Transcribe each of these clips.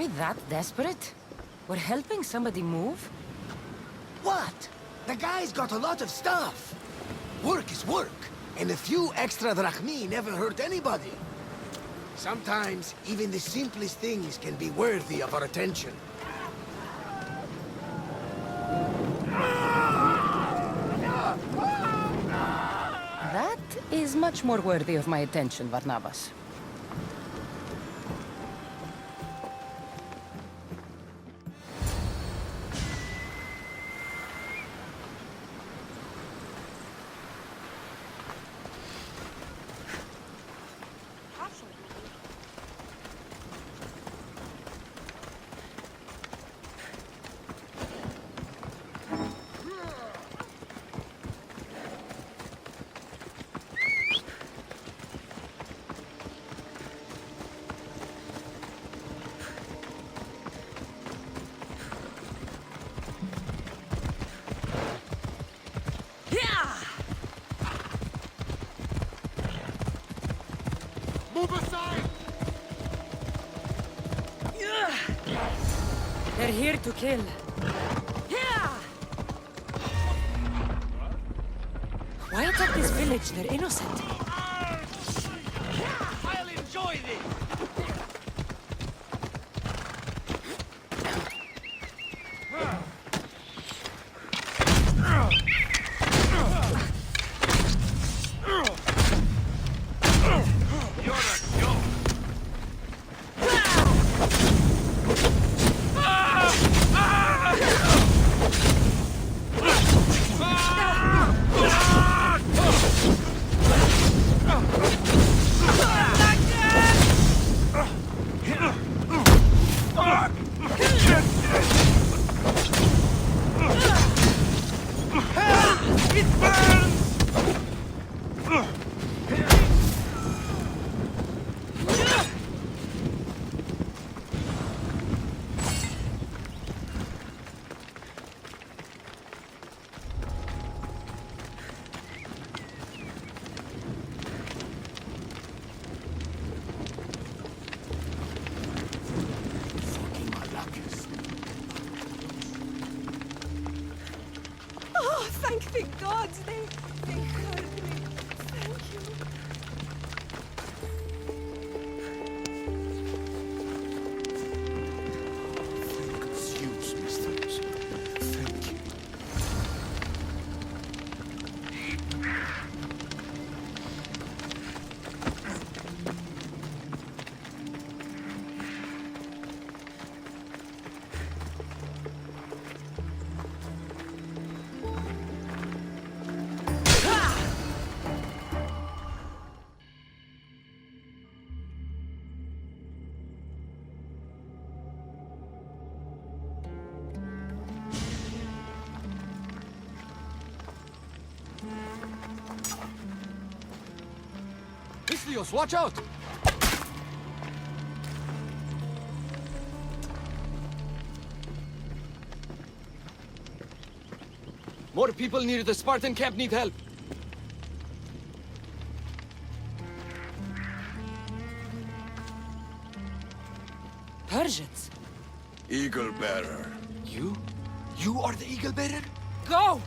we that desperate? We're helping somebody move? What? The guy's got a lot of stuff. Work is work, and a few extra drachmi never hurt anybody. Sometimes, even the simplest things can be worthy of our attention. That is much more worthy of my attention, Barnabas. Move aside! They're here to kill. Why attack this village? They're innocent. I'll enjoy this! Thank the gods, they heard me. Thank you. Thank Zeus, misters. Thank you. Islios, watch out! More people near the Spartan camp need help. Persians. Eagle bearer. You? You are the eagle bearer? Go!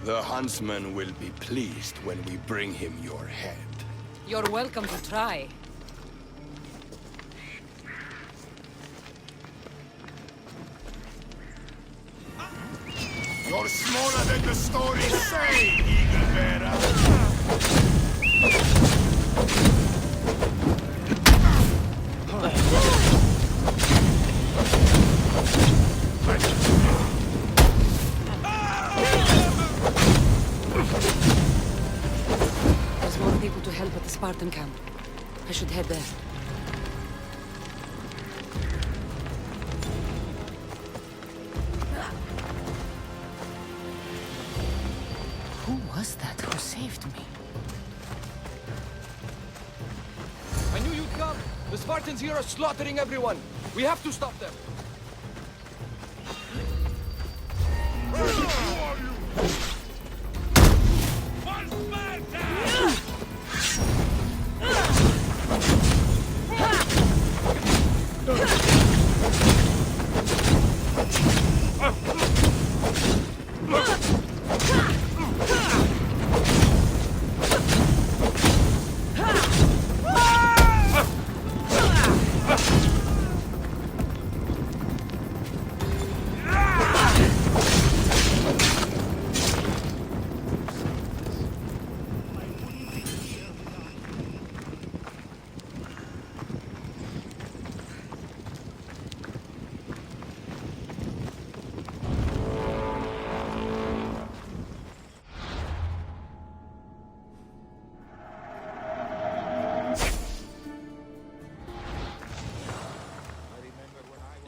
The huntsman will be pleased when we bring him your head. You're welcome to try. You're smaller than the stories say, eagle bearer. There's more people to help at the Spartan camp. I should head there. Who was that who saved me? I knew you'd come. The Spartans here are slaughtering everyone. We have to stop them.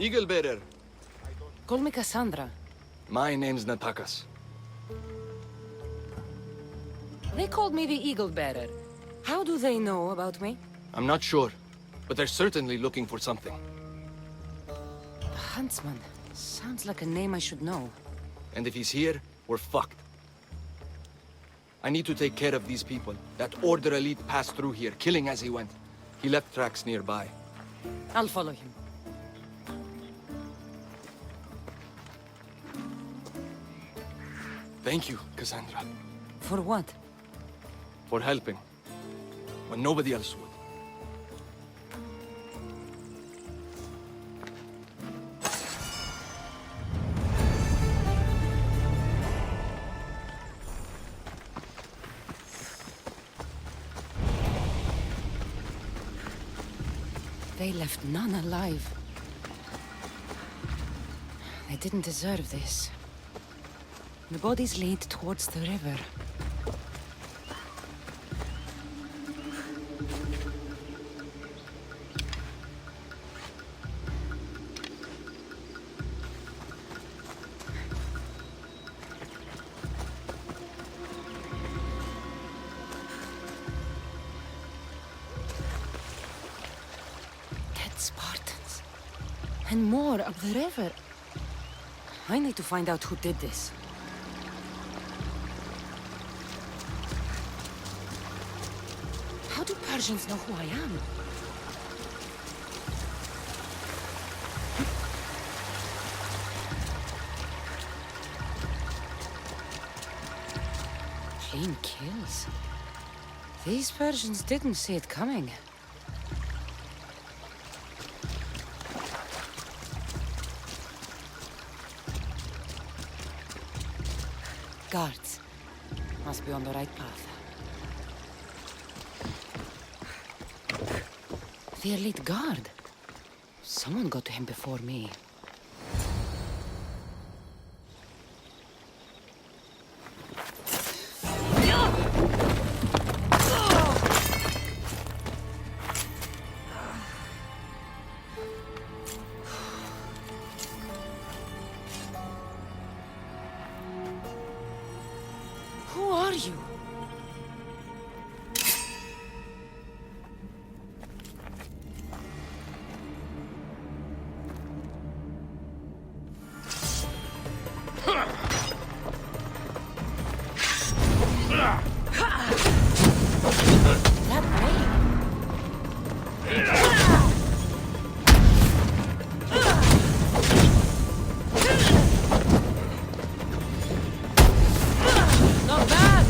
Eagle Bearer. Call me Cassandra. My name's Natakas. They called me the Eagle Bearer. How do they know about me? I'm not sure, but they're certainly looking for something. The Huntsman. Sounds like a name I should know. And if he's here, we're fucked. I need to take care of these people. That Order elite passed through here, killing as he went. He left tracks nearby. I'll follow him. Thank you, Cassandra, For what? for helping, when nobody else would. They left none alive. They didn't deserve this. The bodies lead towards the river. Dead Spartans. And more up the river. I need to find out who did this. How do Persians know who I am? Clean kills. These Persians didn't see it coming. Guards. Must be on the right path. The elite guard. Someone got to him before me. Who are you? That way. Not bad.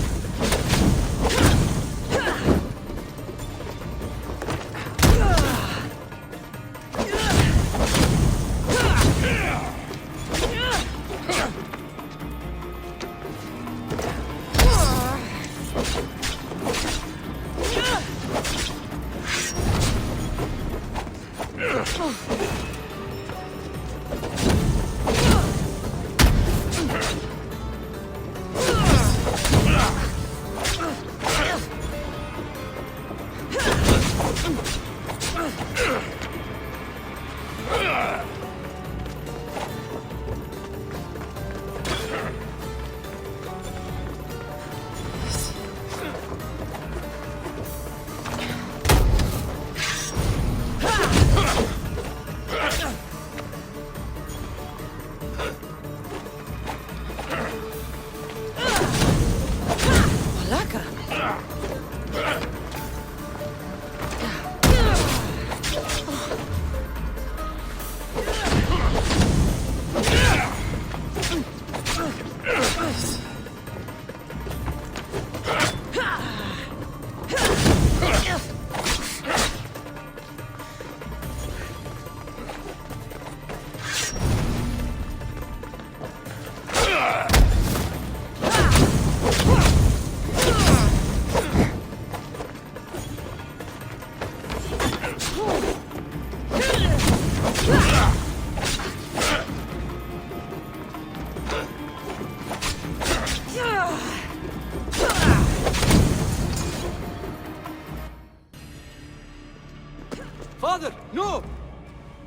Malaka. Father, no!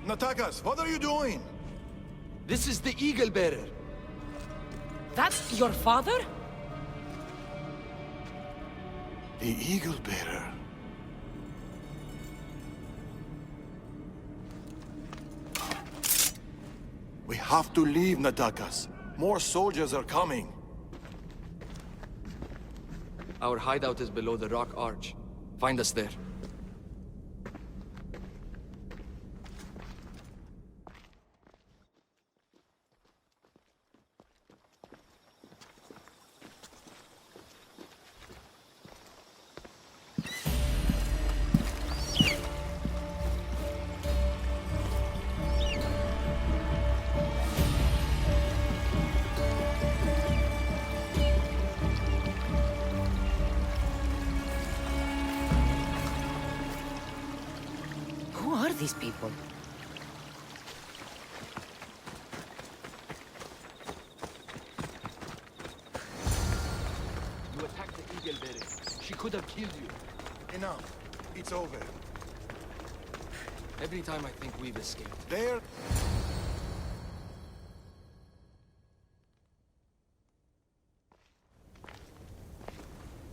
Natakas, what are you doing? This is the Eagle Bearer. That's your father? The Eagle Bearer. We have to leave, Natakas. More soldiers are coming. Our hideout is below the rock arch. Find us there. Who are these people? You attacked the Eagle Bearer. She could have killed you. Enough. It's over. Every time I think we've escaped. There...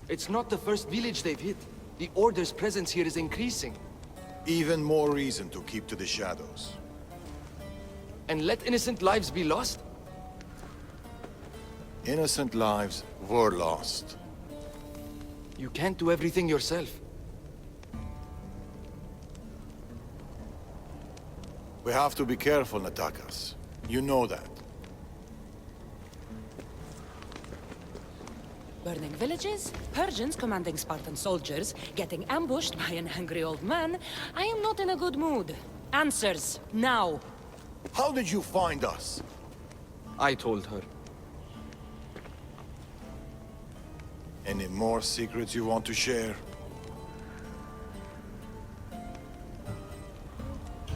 It's not the first village they've hit. The Order's presence here is increasing. Even more reason to keep to the shadows. And let innocent lives be lost? Innocent lives were lost. You can't do everything yourself. We have to be careful, Natakas. You know that. Burning villages, Persians commanding Spartan soldiers, getting ambushed by an angry old man. I am not in a good mood. Answers, now. How did you find us? I told her. Any more secrets you want to share?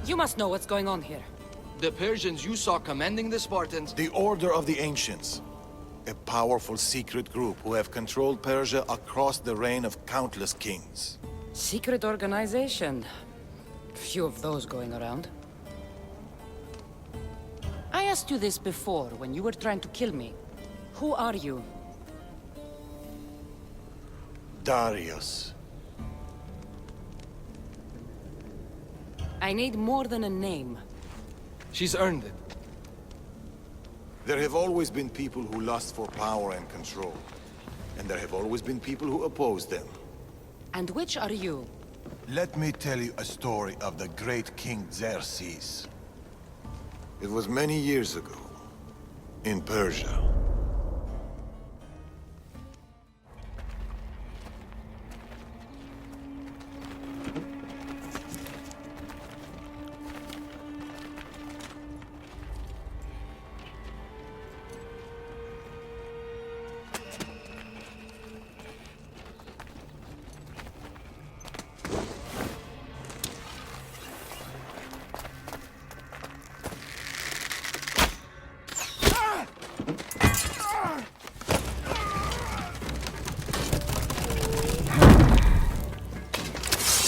You must know what's going on here. The Persians you saw commanding the Spartans... The Order of the Ancients. A powerful secret group who have controlled Persia across the reign of countless kings. Secret organization. Few of those going around. I asked you this before, when you were trying to kill me. Who are you? Darius. I need more than a name. She's earned it. There have always been people who lust for power and control. And there have always been people who oppose them. And which are you? Let me tell you a story of the great King Xerxes. It was many years ago, in Persia.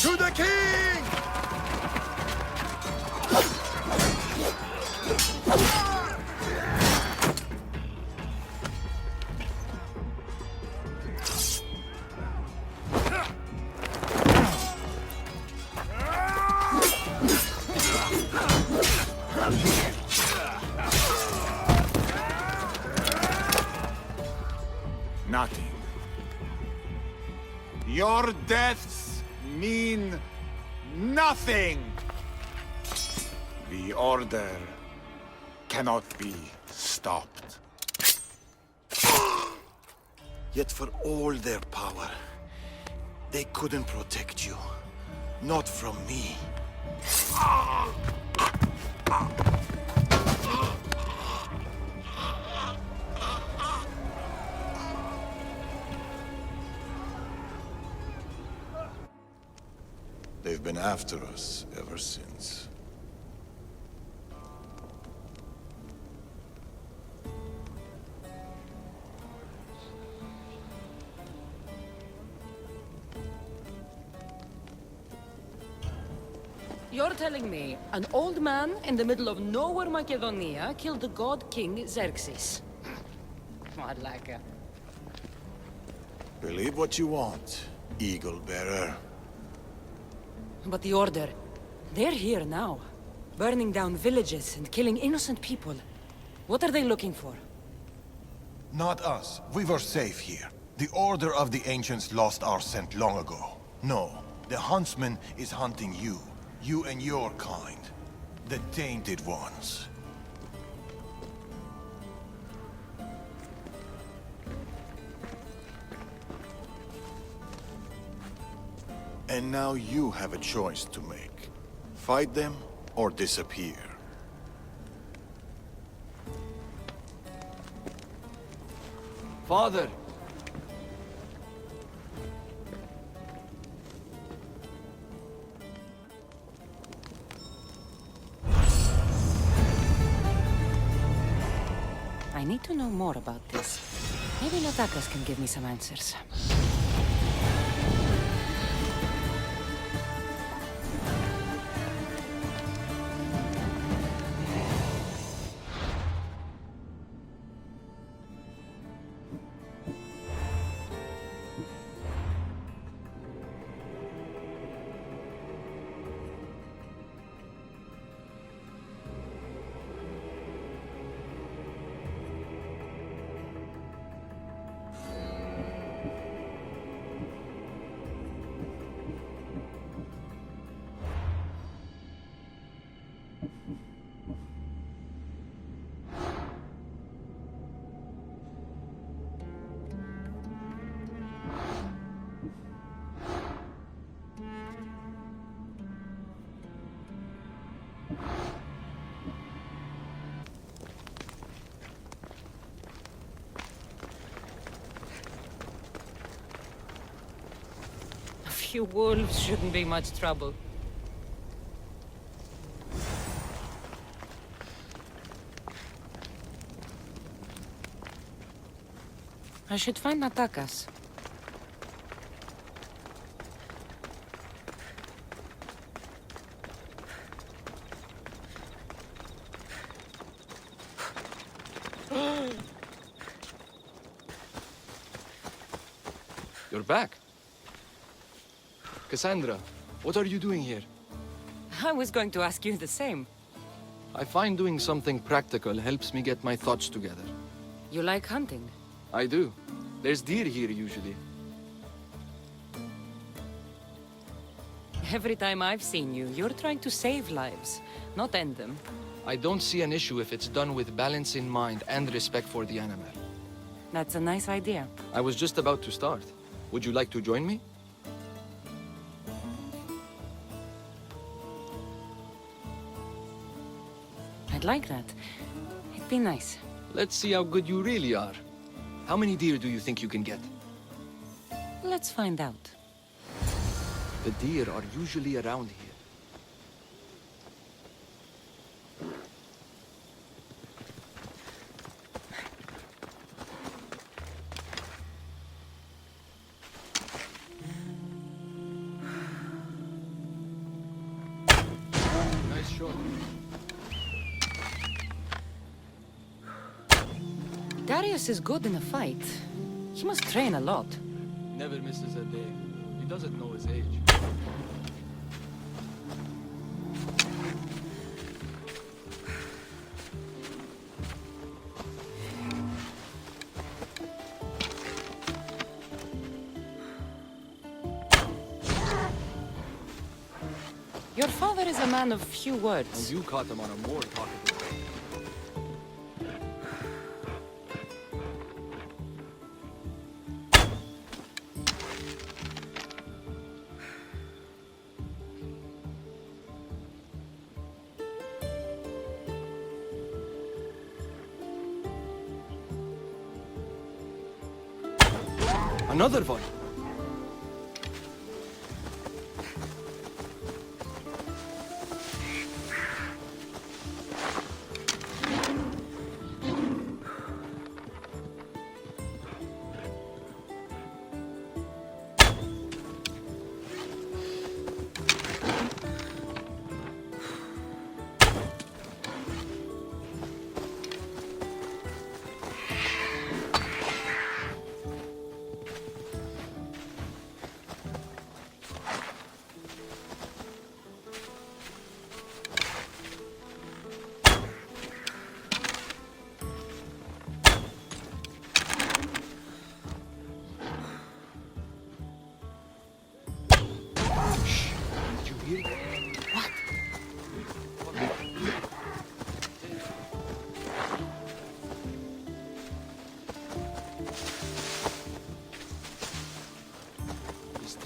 To the king! Nothing. Your deaths mean nothing. The Order cannot be stopped. Yet for all their power, they couldn't protect you. Not from me. They've been after us ever since. You're telling me an old man in the middle of nowhere Macedonia killed the god king Xerxes? I'd like it. Believe what you want, Eagle Bearer. But the Order, they're here now. Burning down villages and killing innocent people. What are they looking for? Not us. We were safe here. The Order of the Ancients lost our scent long ago. No, the Huntsman is hunting you. You and your kind. The Tainted Ones. And now you have a choice to make. Fight them or disappear. Father! I need to know more about this. Maybe Natakas can give me some answers. A few wolves shouldn't be much trouble. I should find Natakas. You're back. Cassandra, what are you doing here? I was going to ask you the same. I find doing something practical helps me get my thoughts together. You like hunting? I do. There's deer here usually. Every time I've seen you, you're trying to save lives, not end them. I don't see an issue if it's done with balance in mind and respect for the animal. That's a nice idea. I was just about to start. Would you like to join me? I'd like that. It'd be nice. Let's see how good you really are. How many deer do you think you can get? Let's find out. The deer are usually around here. Nice shot. Darius is good in a fight. He must train a lot. Never misses a day. He doesn't know his age. Your father is a man of few And words. you caught him on a more talkative day. Another one.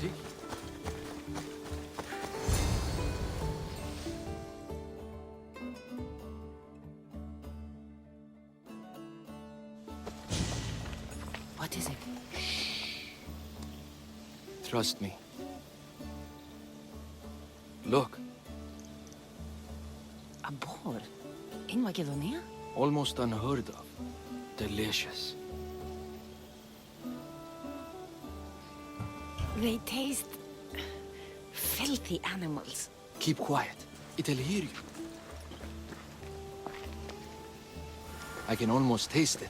tricky. What is it? Trust me. Look, A boar? In Macedonia? almost unheard of. Delicious. They taste... filthy animals. Keep quiet. It'll hear you. I can almost taste it.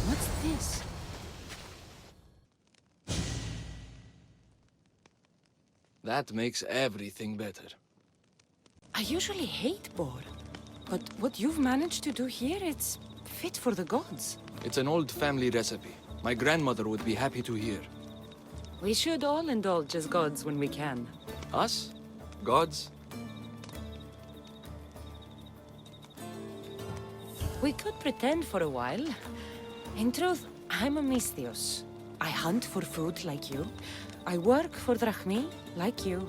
What's this? That makes everything better. I usually hate boar. But what you've managed to do here, it's fit for the gods. It's an old family recipe. My grandmother would be happy to hear. We should all indulge as gods when we can. Us? Gods? We could pretend for a while. In truth, I'm a Misthios. I hunt for food like you. I work for Drachmi like you.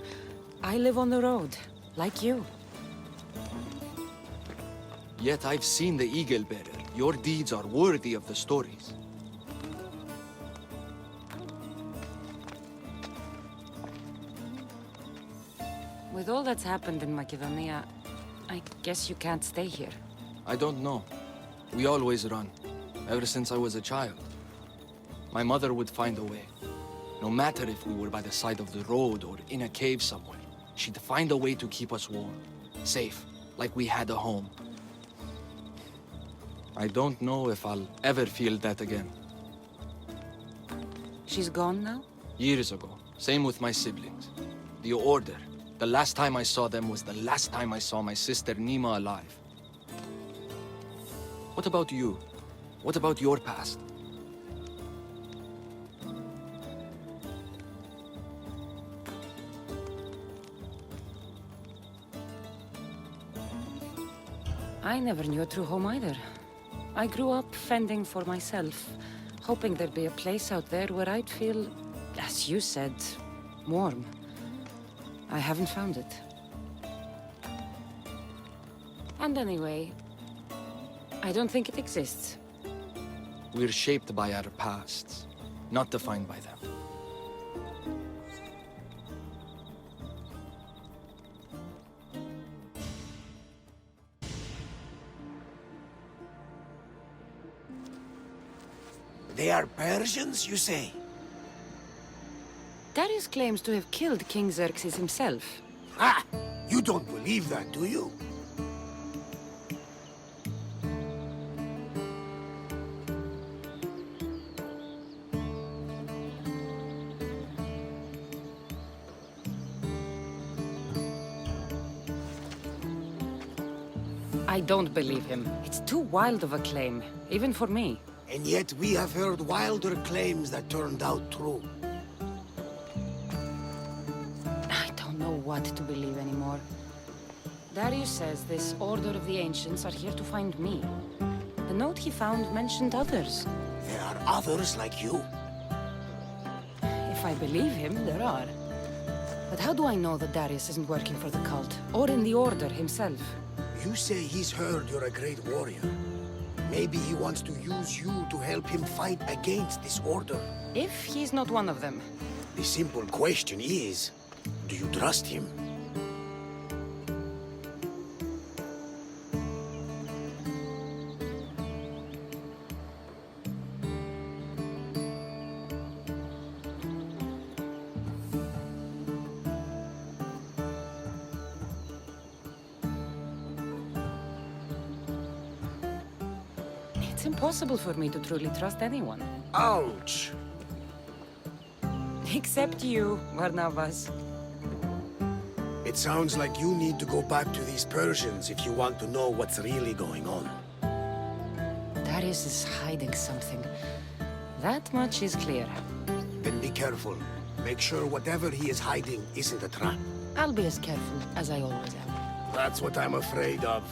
I live on the road like you. Yet I've seen the Eagle Bearer. Your deeds are worthy of the stories. With all that's happened in Macedonia, I guess you can't stay here. I don't know. We always run. Ever since I was a child. My mother would find a way. No matter if we were by the side of the road or in a cave somewhere, she'd find a way to keep us warm. Safe, like we had a home. I don't know if I'll ever feel that again. She's gone now? Years ago. Same with my siblings. The Order. The last time I saw them was the last time I saw my sister Nima alive. What about you? What about your past? I never knew a true home either. I grew up fending for myself, hoping there'd be a place out there where I'd feel, as you said, warm. I haven't found it. And anyway, I don't think it exists. We're shaped by our pasts, not defined by them. They are Persians, you say? Darius claims to have killed King Xerxes himself. Ah! You don't believe that, do you? I don't believe him. It's too wild of a claim, even for me. And yet we have heard wilder claims that turned out true. I don't know what to believe anymore. Darius says this Order of the Ancients are here to find me. The note he found mentioned others. There are others like you. If I believe him, there are. But how do I know that Darius isn't working for the cult, or in the Order himself? You say he's heard you're a great warrior. Maybe he wants to use you to help him fight against this order. If he's not one of them. The simple question is, do you trust him? impossible for me to truly trust anyone. Ouch! Except you, Barnabas. It sounds like you need to go back to these Persians if you want to know what's really going on. Darius is hiding something. That much is clear. Then be careful. Make sure whatever he is hiding isn't a trap. I'll be as careful as I always am. That's what I'm afraid of.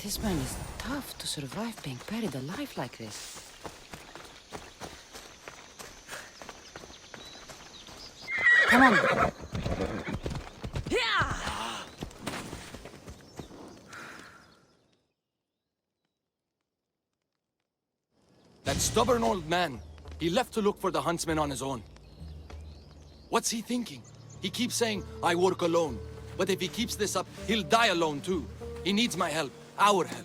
This man is tough to survive being buried alive like this. Come on. That stubborn old man. He left to look for the huntsman on his own. What's he thinking? He keeps saying, I work alone. But if he keeps this up, he'll die alone too. He needs my help. Our help.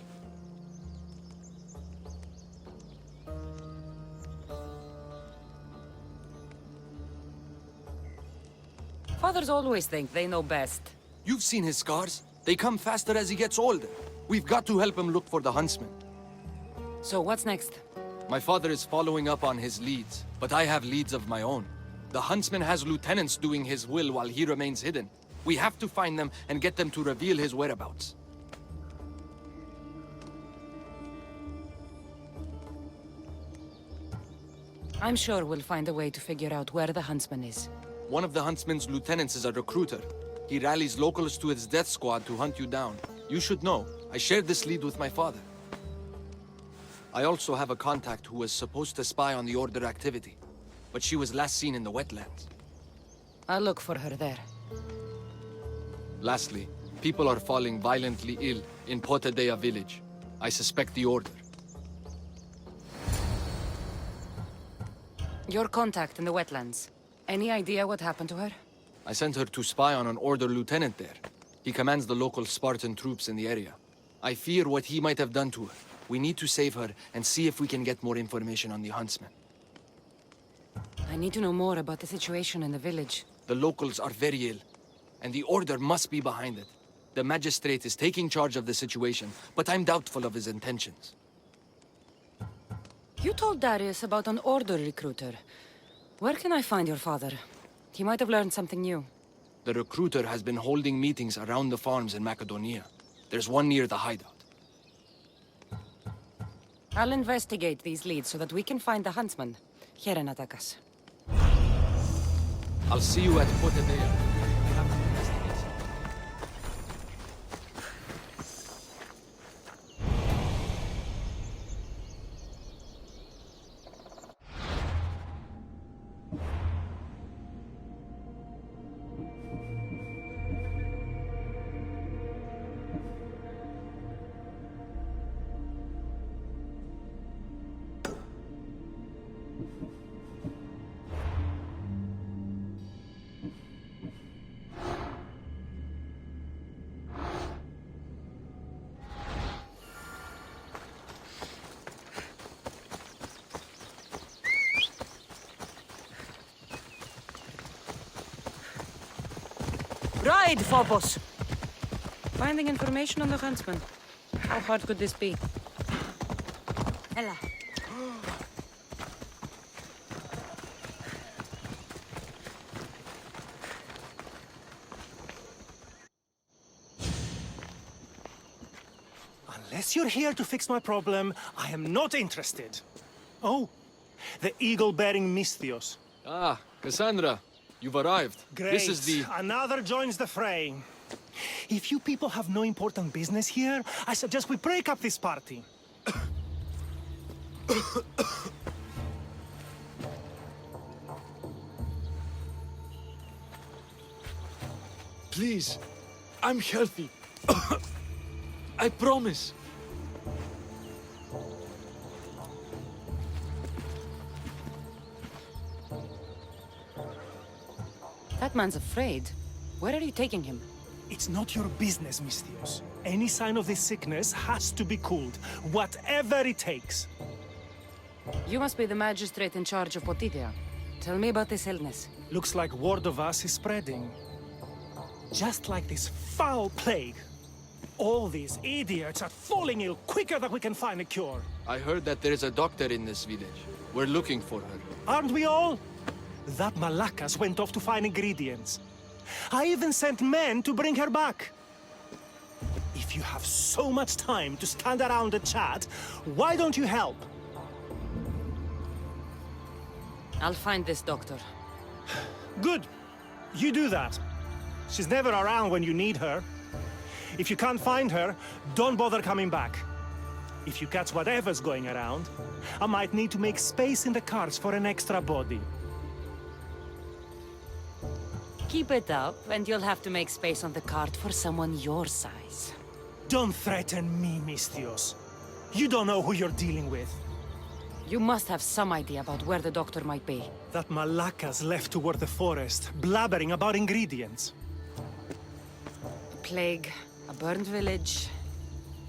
Fathers always think they know best. You've seen his scars. They come faster as he gets older. We've got to help him look for the huntsman. So what's next? My father is following up on his leads, but I have leads of my own. The huntsman has lieutenants doing his will while he remains hidden. We have to find them and get them to reveal his whereabouts. I'm sure we'll find a way to figure out where the huntsman is. One of the huntsman's lieutenants is a recruiter. He rallies locals to his death squad to hunt you down. You should know, I shared this lead with my father. I also have a contact who was supposed to spy on the Order activity, but she was last seen in the wetlands. I'll look for her there. Lastly, people are falling violently ill in Potadea village. I suspect the Order. Your contact in the wetlands. Any idea what happened to her? I sent her to spy on an Order lieutenant there. He commands the local Spartan troops in the area. I fear what he might have done to her. We need to save her and see if we can get more information on the huntsman. I need to know more about the situation in the village. The locals are very ill, and the Order must be behind it. The magistrate is taking charge of the situation, but I'm doubtful of his intentions. You told Darius about an Order recruiter. Where can I find your father? He might have learned something new. The recruiter has been holding meetings around the farms in Macedonia. There's one near the hideout. I'll investigate these leads so that we can find the huntsman. Here in Atakas. I'll see you at Potadea. We have to investigate something. Ride, Phobos! Finding information on the huntsman. How hard could this be? Ella. Unless you're here to fix my problem, I am not interested. Oh, the eagle-bearing Misthios. Ah, Cassandra, you've arrived. Great. This is the... Another joins the fray. If you people have no important business here, I suggest we break up this party. Please, I'm healthy. I promise. That man's afraid. Where are you taking him? It's not your business, Misthios. Any sign of this sickness has to be cooled, whatever it takes. You must be the magistrate in charge of Potidea. Tell me about this illness. Looks like word of us is spreading. Just like this foul plague. All these idiots are falling ill quicker than we can find a cure. I heard that there is a doctor in this village. We're looking for her. Aren't we all? That Malakas went off to find ingredients. I even sent men to bring her back. If you have so much time to stand around and chat, why don't you help? I'll find this doctor. Good. You do that. She's never around when you need her. If you can't find her, don't bother coming back. If you catch whatever's going around, I might need to make space in the carts for an extra body. Keep it up, and you'll have to make space on the cart for someone your size. Don't threaten me, Misthios. You don't know who you're dealing with. You must have some idea about where the doctor might be. That Malakas left toward the forest, blabbering about ingredients. A plague, a burned village.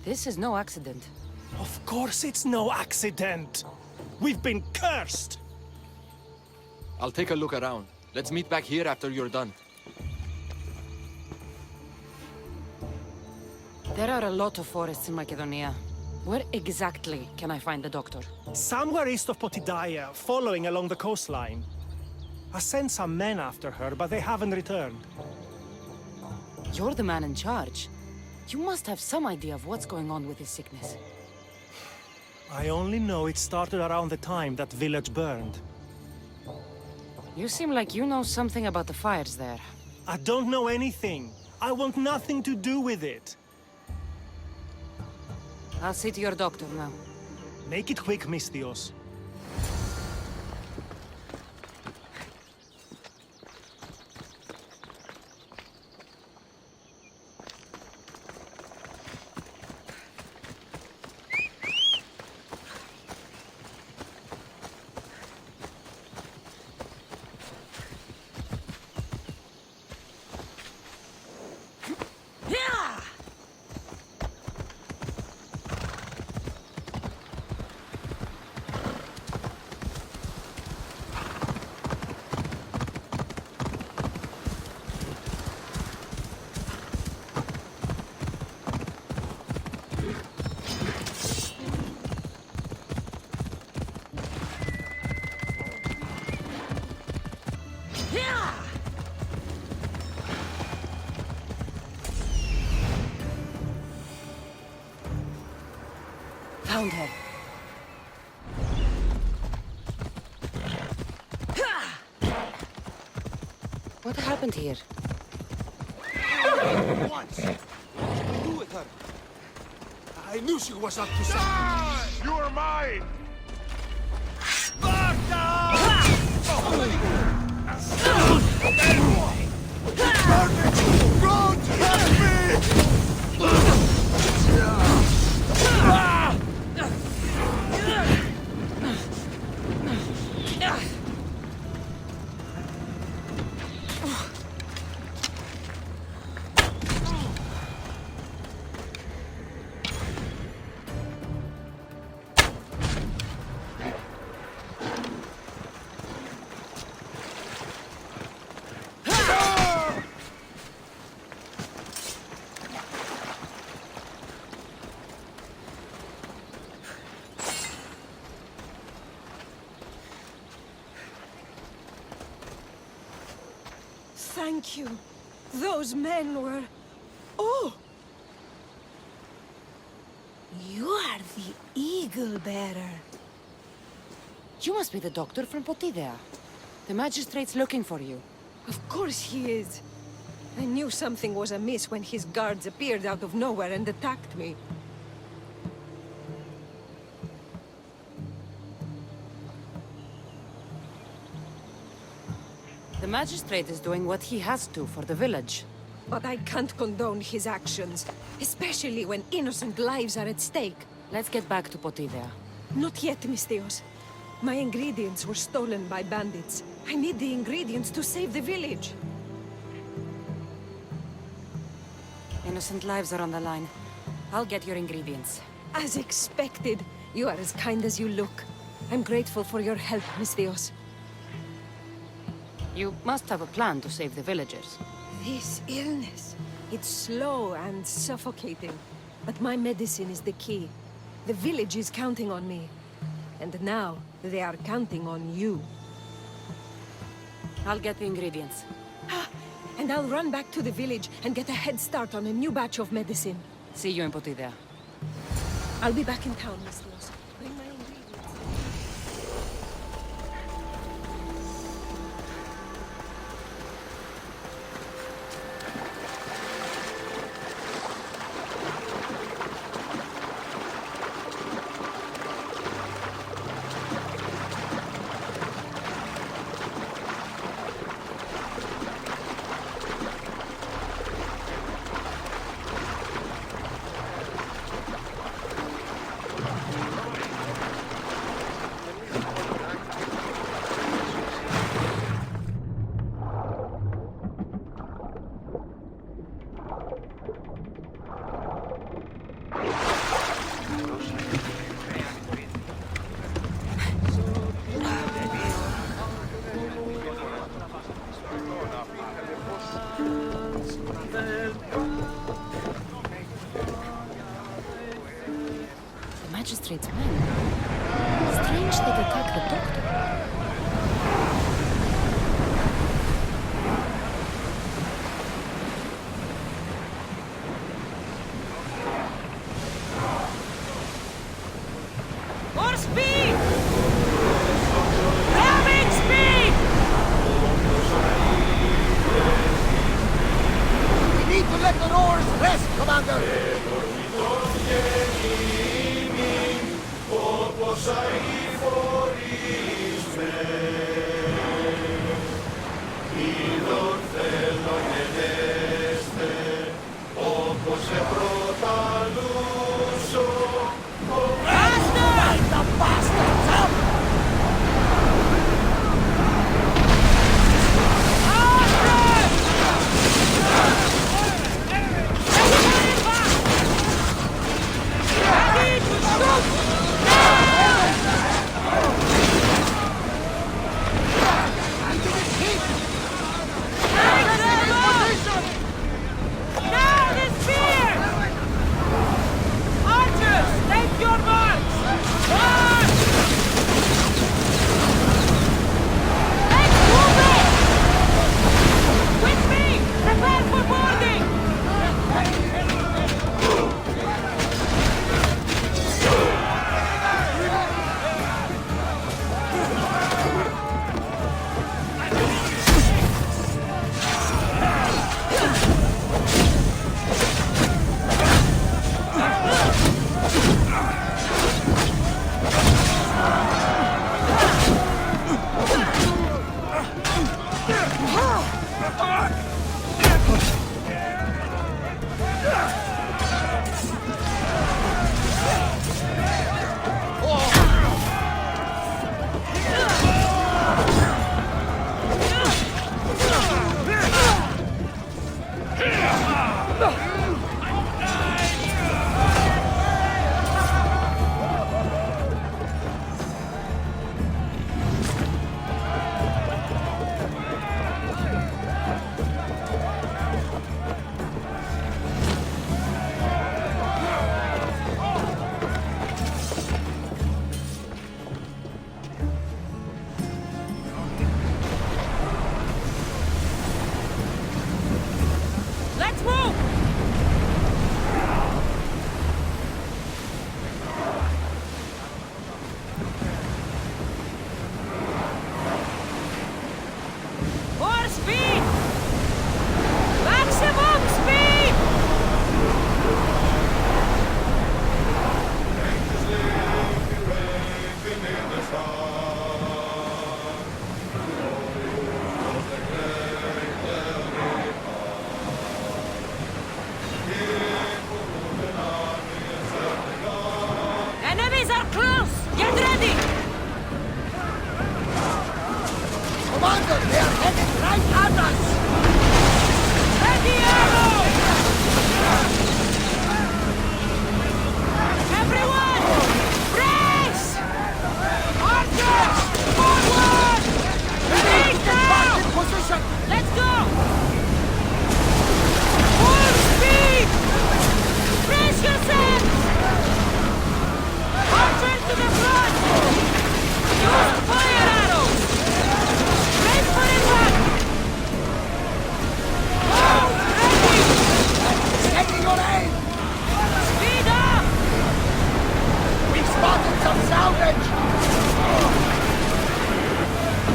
This is no accident. Of course it's no accident. We've been cursed. I'll take a look around. Let's meet back here after you're done. There are a lot of forests in Macedonia. Where exactly can I find the doctor? Somewhere east of Potidaya, following along the coastline. I sent some men after her, but they haven't returned. You're the man in charge. You must have some idea of what's going on with his sickness. I only know it started around the time that village burned. You seem like you know something about the fires there. I don't know anything. I want nothing to do with it. I'll see to your doctor now. Make it quick, Misthios. Found her. What happened here? Once! What did you do with her? I knew she was up to something. You are mine! Don't touch me! Thank you. Those men were... Oh! You are the Eagle Bearer. You must be the doctor from Potidea. The magistrate's looking for you. Of course he is. I knew something was amiss when his guards appeared out of nowhere and attacked me. The magistrate is doing what he has to for the village. but I can't condone his actions, especially when innocent lives are at stake. Let's get back to Potivia. Not yet, Mis Theos. My ingredients were stolen by bandits. I need the ingredients to save the village. Innocent lives are on the line. I'll get your ingredients. As expected, you are as kind as you look. I'm grateful for your help, Mis Theos. You must have a plan to save the villagers. This illness, it's slow and suffocating. But my medicine is the key. The village is counting on me. And now, they are counting on you. I'll get the ingredients. And I'll run back to the village and get a head start on a new batch of medicine. See you in Potivia. I'll be back in town, Mis Theos. Bring my ingredients. The magistrate's men. Strange they'd attack the doctor. More speed! Ramming speed! We need to let the oars rest, Commander! όπως αηφορείς με Get ready! Commander, they are headed right at us! Ready, arrow! Everyone! Brace! Archers! Forward! Ready now! Position! Let's go! Full speed! Brace yourselves! Archers to the front! Use fire arrows! Brace for impact! Oh, ready! Steady your aim! Speed up! We spotted some salvage!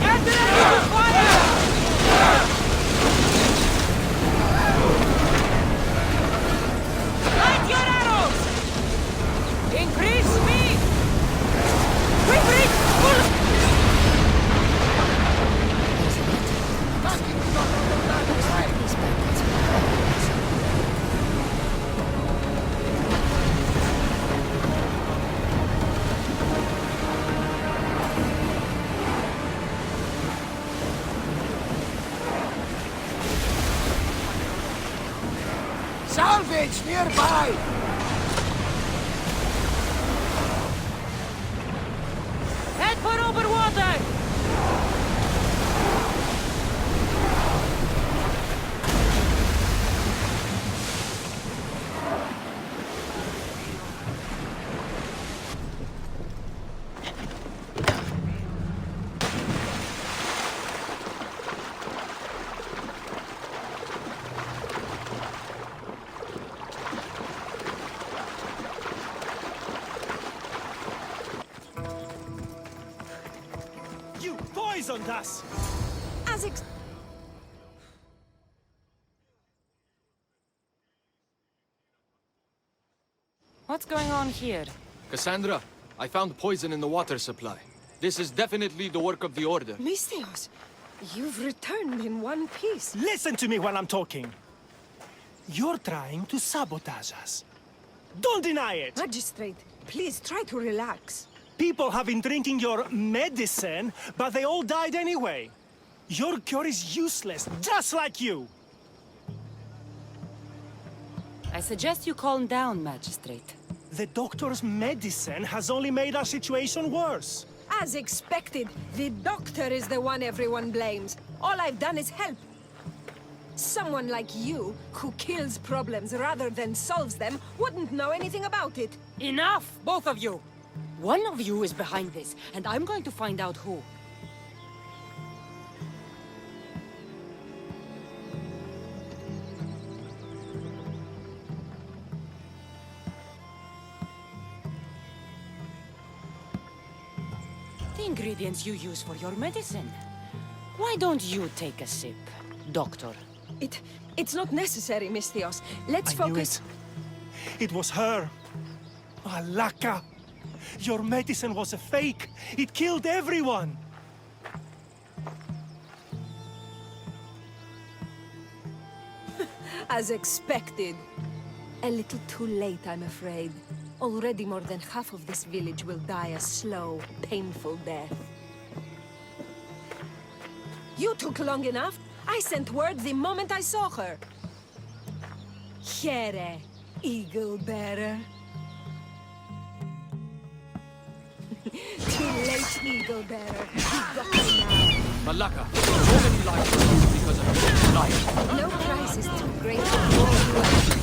Get ready to fire! Light your arrows! Increase speed! Quick reach! Full... Nothing is not on the land side! Salvage nearby! Head for over water! You poisoned us! As What's going on here? Cassandra, I found poison in the water supply. This is definitely the work of the Order. Misthios, you've returned in one piece. Listen to me while I'm talking. You're trying to sabotage us. Don't deny it! Magistrate, please try to relax. People have been drinking your medicine, but they all died anyway. Your cure is useless, just like you! I suggest you calm down, Magistrate. The doctor's medicine has only made our situation worse. As expected, the doctor is the one everyone blames. All I've done is help. Someone like you, who kills problems rather than solves them, wouldn't know anything about it. Enough, both of you! One of you is behind this, and I'm going to find out who. The ingredients you use for your medicine. Why don't you take a sip, Doctor? It's not necessary, Misthios. Let's I knew focus. it. It was her. Alaka! Your medicine was a fake. It killed everyone. As expected. A little too late, I'm afraid. Already more than half of this village will die a slow, painful death. You took long enough. I sent word the moment I saw her. Here, Eagle Bearer. Too late, Eagle Bearer. You got me now. Malaka, so many lives were lost because of your life. No price is too great for all who are...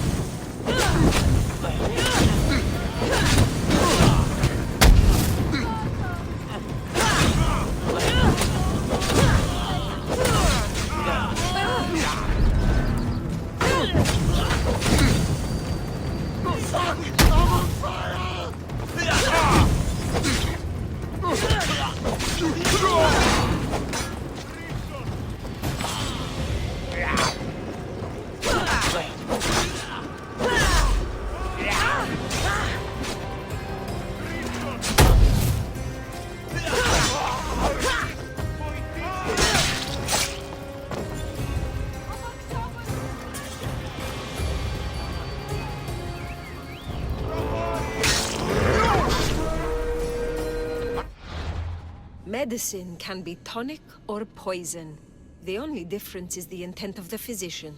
Medicine can be tonic or poison. The only difference is the intent of the physician.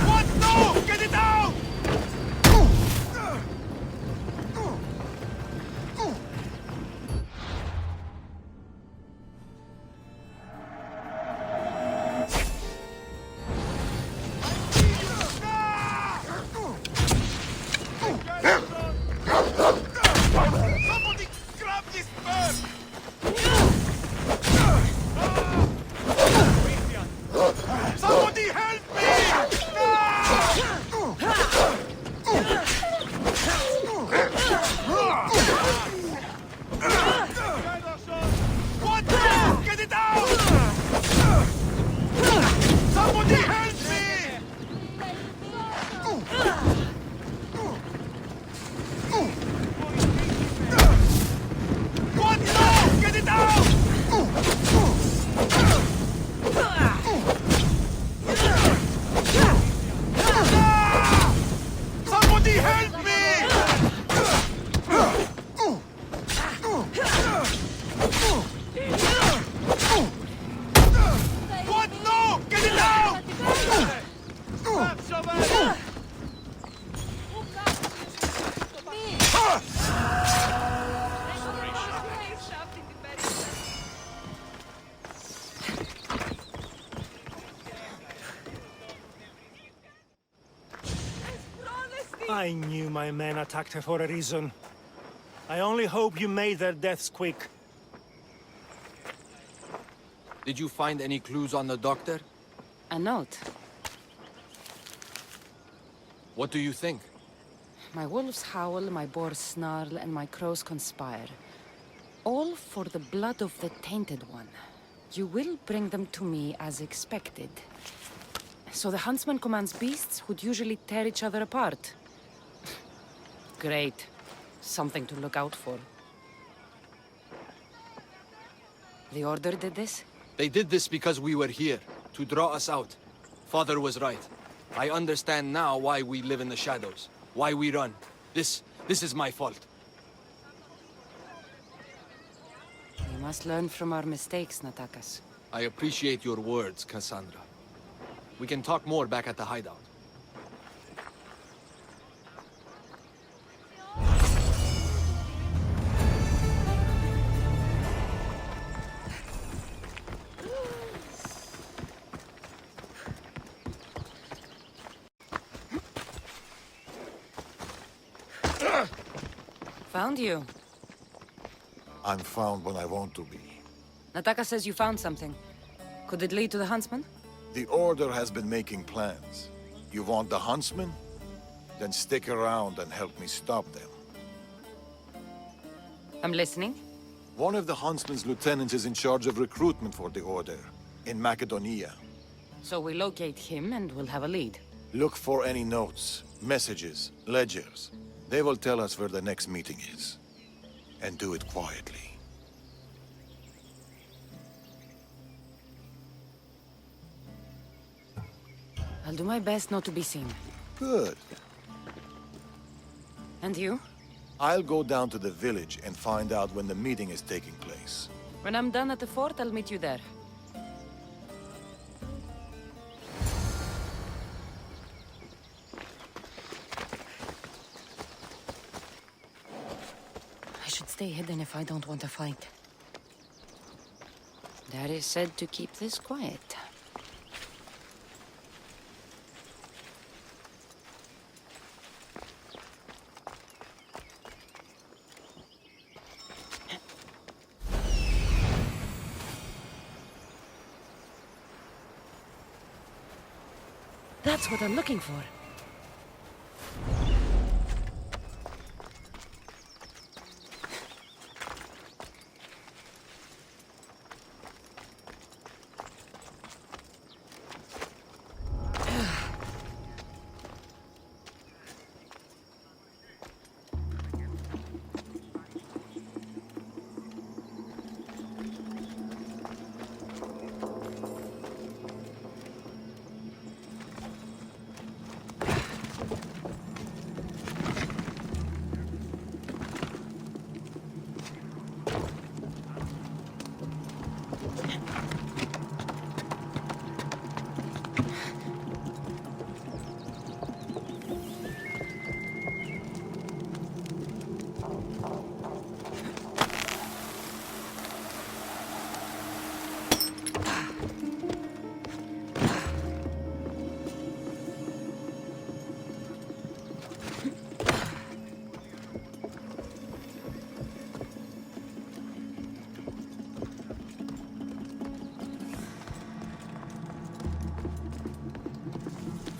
What? No! Get it out! Somebody grab this bird! Somebody help me! What? No! Get it out! Somebody help me! What? No! Get it out! Somebody help me! What? No! Get it out! I knew my men attacked her for a reason. I only hope you made their deaths quick. Did you find any clues on the doctor? A note. What do you think? My wolves howl, my boars snarl, and my crows conspire. All for the blood of the Tainted One. You will bring them to me as expected. So the huntsman commands beasts who'd usually tear each other apart. Great. Something to look out for. The Order did this? They did this because we were here, to draw us out. Father was right. I understand now why we live in the shadows, why we run. This is my fault. We must learn from our mistakes, Natakas. I appreciate your words, Cassandra. We can talk more back at the hideout. Found you. I'm found when I want to be. Nataka says you found something. Could it lead to the huntsman? The Order has been making plans. You want the huntsman? Then stick around and help me stop them. I'm listening. One of the huntsman's lieutenants is in charge of recruitment for the Order, in Macedonia. So we locate him and we'll have a lead. Look for any notes, messages, ledgers. They will tell us where the next meeting is. And do it quietly. I'll do my best not to be seen. Good. And you? I'll go down to the village and find out when the meeting is taking place. When I'm done at the fort, I'll meet you there. I should stay hidden if I don't want to fight. Daddy said to keep this quiet. That's what I'm looking for.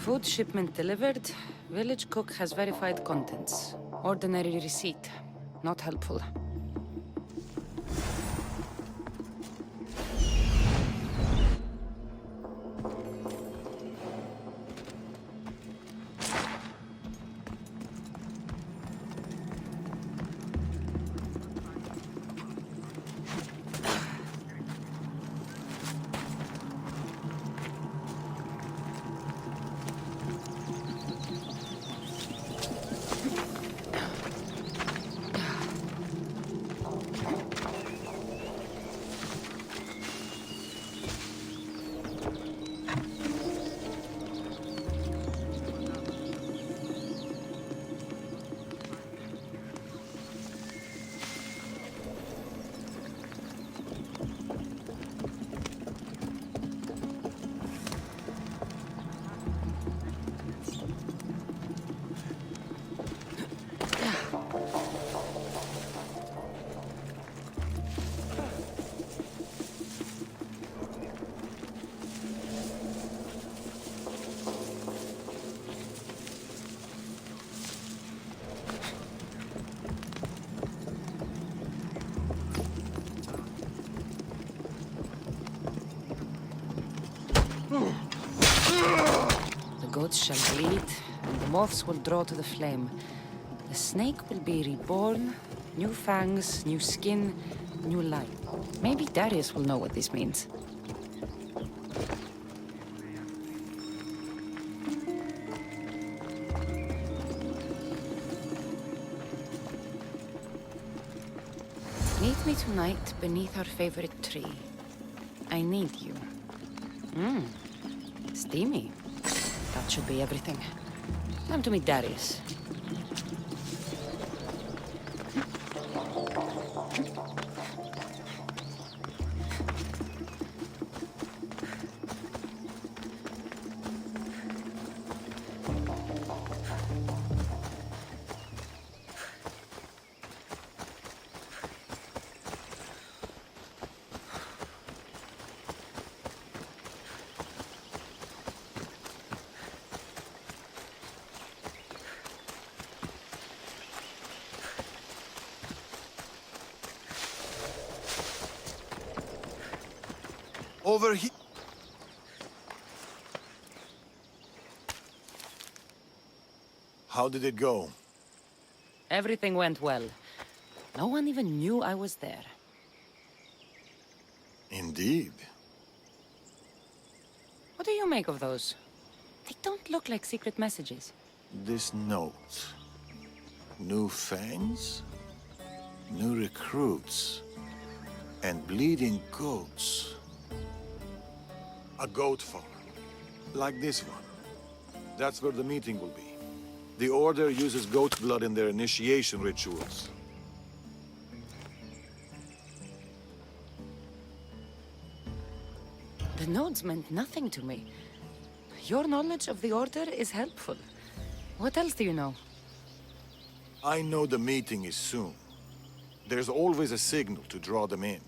Food shipment delivered. Village cook has verified contents. Ordinary receipt. Not helpful. The goats shall bleed, and the moths will draw to the flame. The snake will be reborn, new fangs, new skin, new life. Maybe Darius will know what this means. Meet me tonight beneath our favorite tree. I need you. Steamy. That should be everything. Time to meet Darius. Over here. How did it go? Everything went well. No one even knew I was there. Indeed. What do you make of those? They don't look like secret messages. This note. New fangs? New recruits. And bleeding goats. A goat farm. Like this one. That's where the meeting will be. The Order uses goat blood in their initiation rituals. The nodes meant nothing to me. Your knowledge of the Order is helpful. What else do you know? I know the meeting is soon. There's always a signal to draw them in.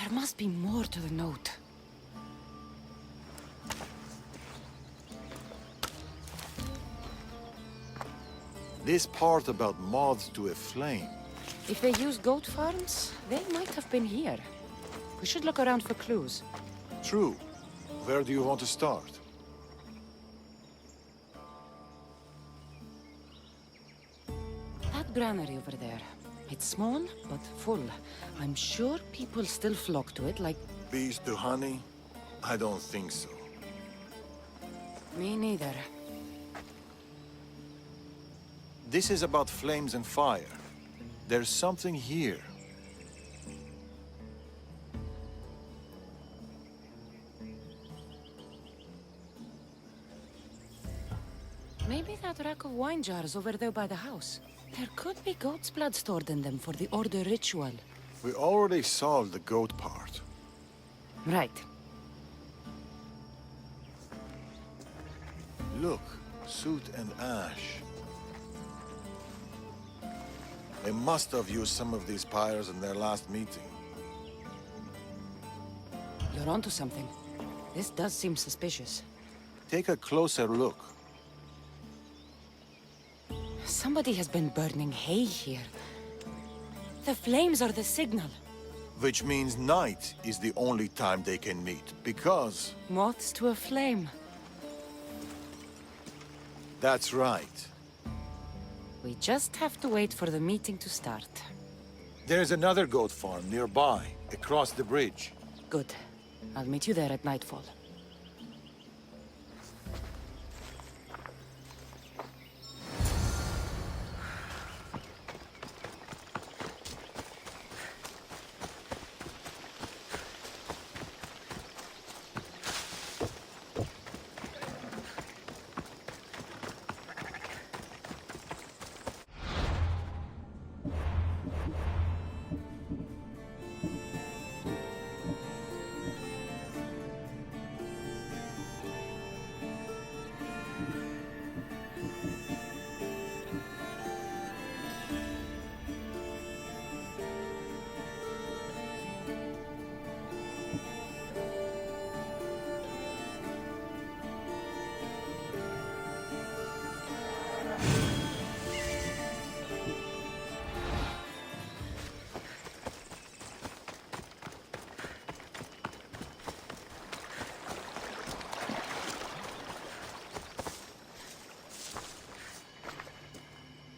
There must be more to the note. This part about moths to a flame. If they use goat farms, they might have been here. We should look around for clues. True. Where do you want to start? That granary over there. It's small, but full. I'm sure people still flock to it like... Bees to honey? I don't think so. Me neither. This is about flames and fire. There's something here. Maybe that rack of wine jars over there by the house. There could be goat's blood stored in them for the Order ritual. We already solved the goat part. Right. Look, soot and ash. They must have used some of these pyres in their last meeting. You're onto something. This does seem suspicious. Take a closer look. Somebody has been burning hay here. The flames are the signal. Which means night is the only time they can meet, because... Moths to a flame. That's right. We just have to wait for the meeting to start. There's another goat farm nearby, across the bridge. Good. I'll meet you there at nightfall.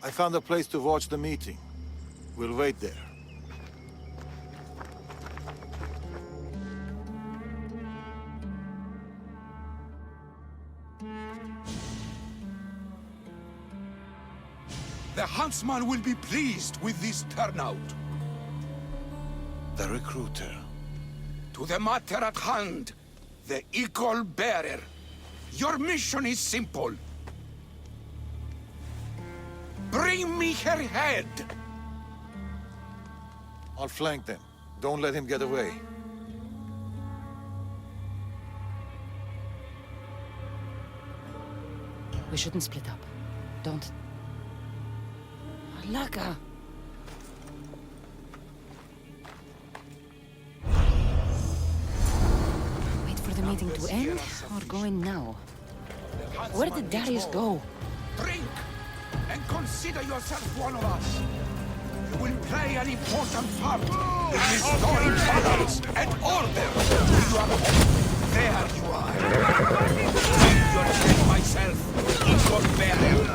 I found a place to watch the meeting. We'll wait there. The huntsman will be pleased with this turnout. The recruiter. To the matter at hand, the eagle bearer. Your mission is simple. Bring me her head! I'll flank them. Don't let him get away. We shouldn't split up. Don't. Alaga! Wait for the meeting to end, or go in now? Where did Darius go? Drink! And consider yourself one of us. You will play an important part in restoring balance and order to your home. There you are. Take your head myself, eagle bearer.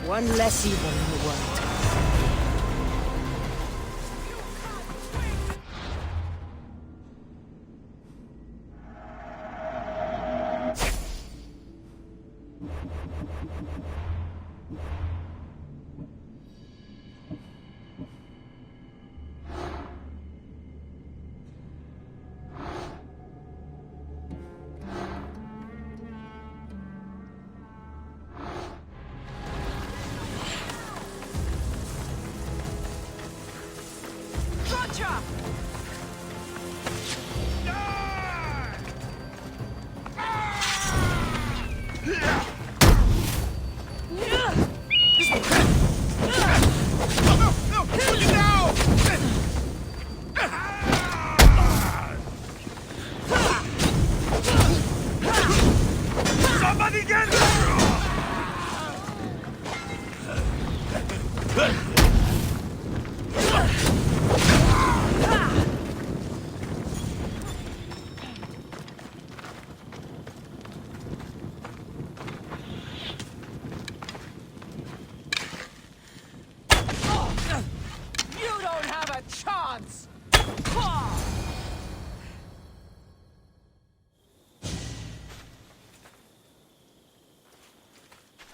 One less evil in the world.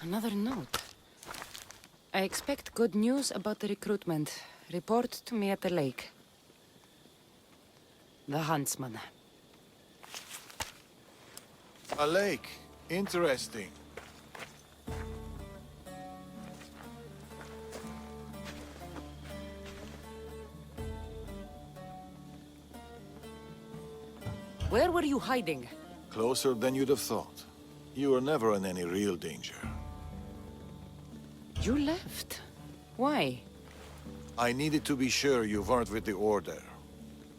Another note. I expect good news about the recruitment. Report to me at the lake. The huntsman. A lake. Interesting. Where were you hiding? Closer than you'd have thought. You were never in any real danger. You left. Why? I needed to be sure you weren't with the Order.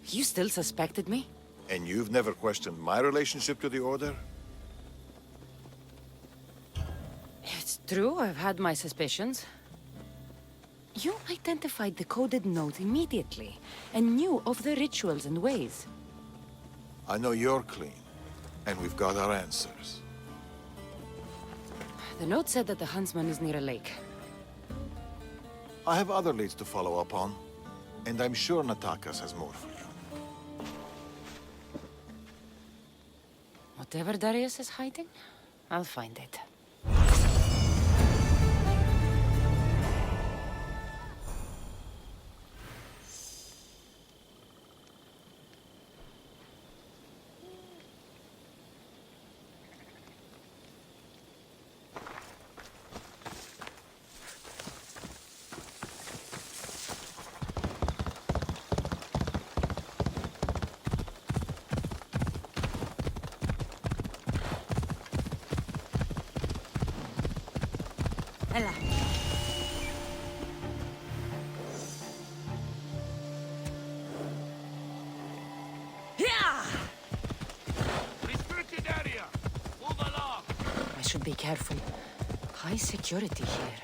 You still suspected me? And you've never questioned my relationship to the Order? It's true, I've had my suspicions. You identified the coded note immediately, and knew of the rituals and ways. I know you're clean, and we've got our answers. The note said that the huntsman is near a lake. I have other leads to follow up on, and I'm sure Natakas has more for you. Whatever Darius is hiding, I'll find it. Ella. Restricted area! Move along! I should be careful. High security here.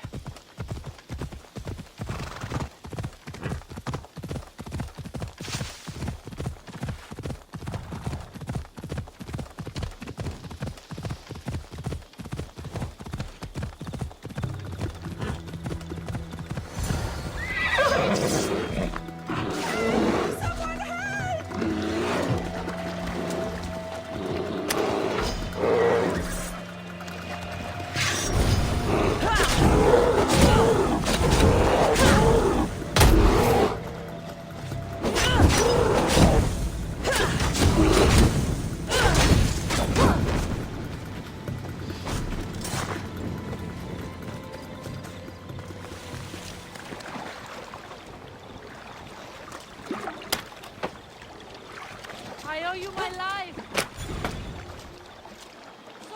I owe you my life.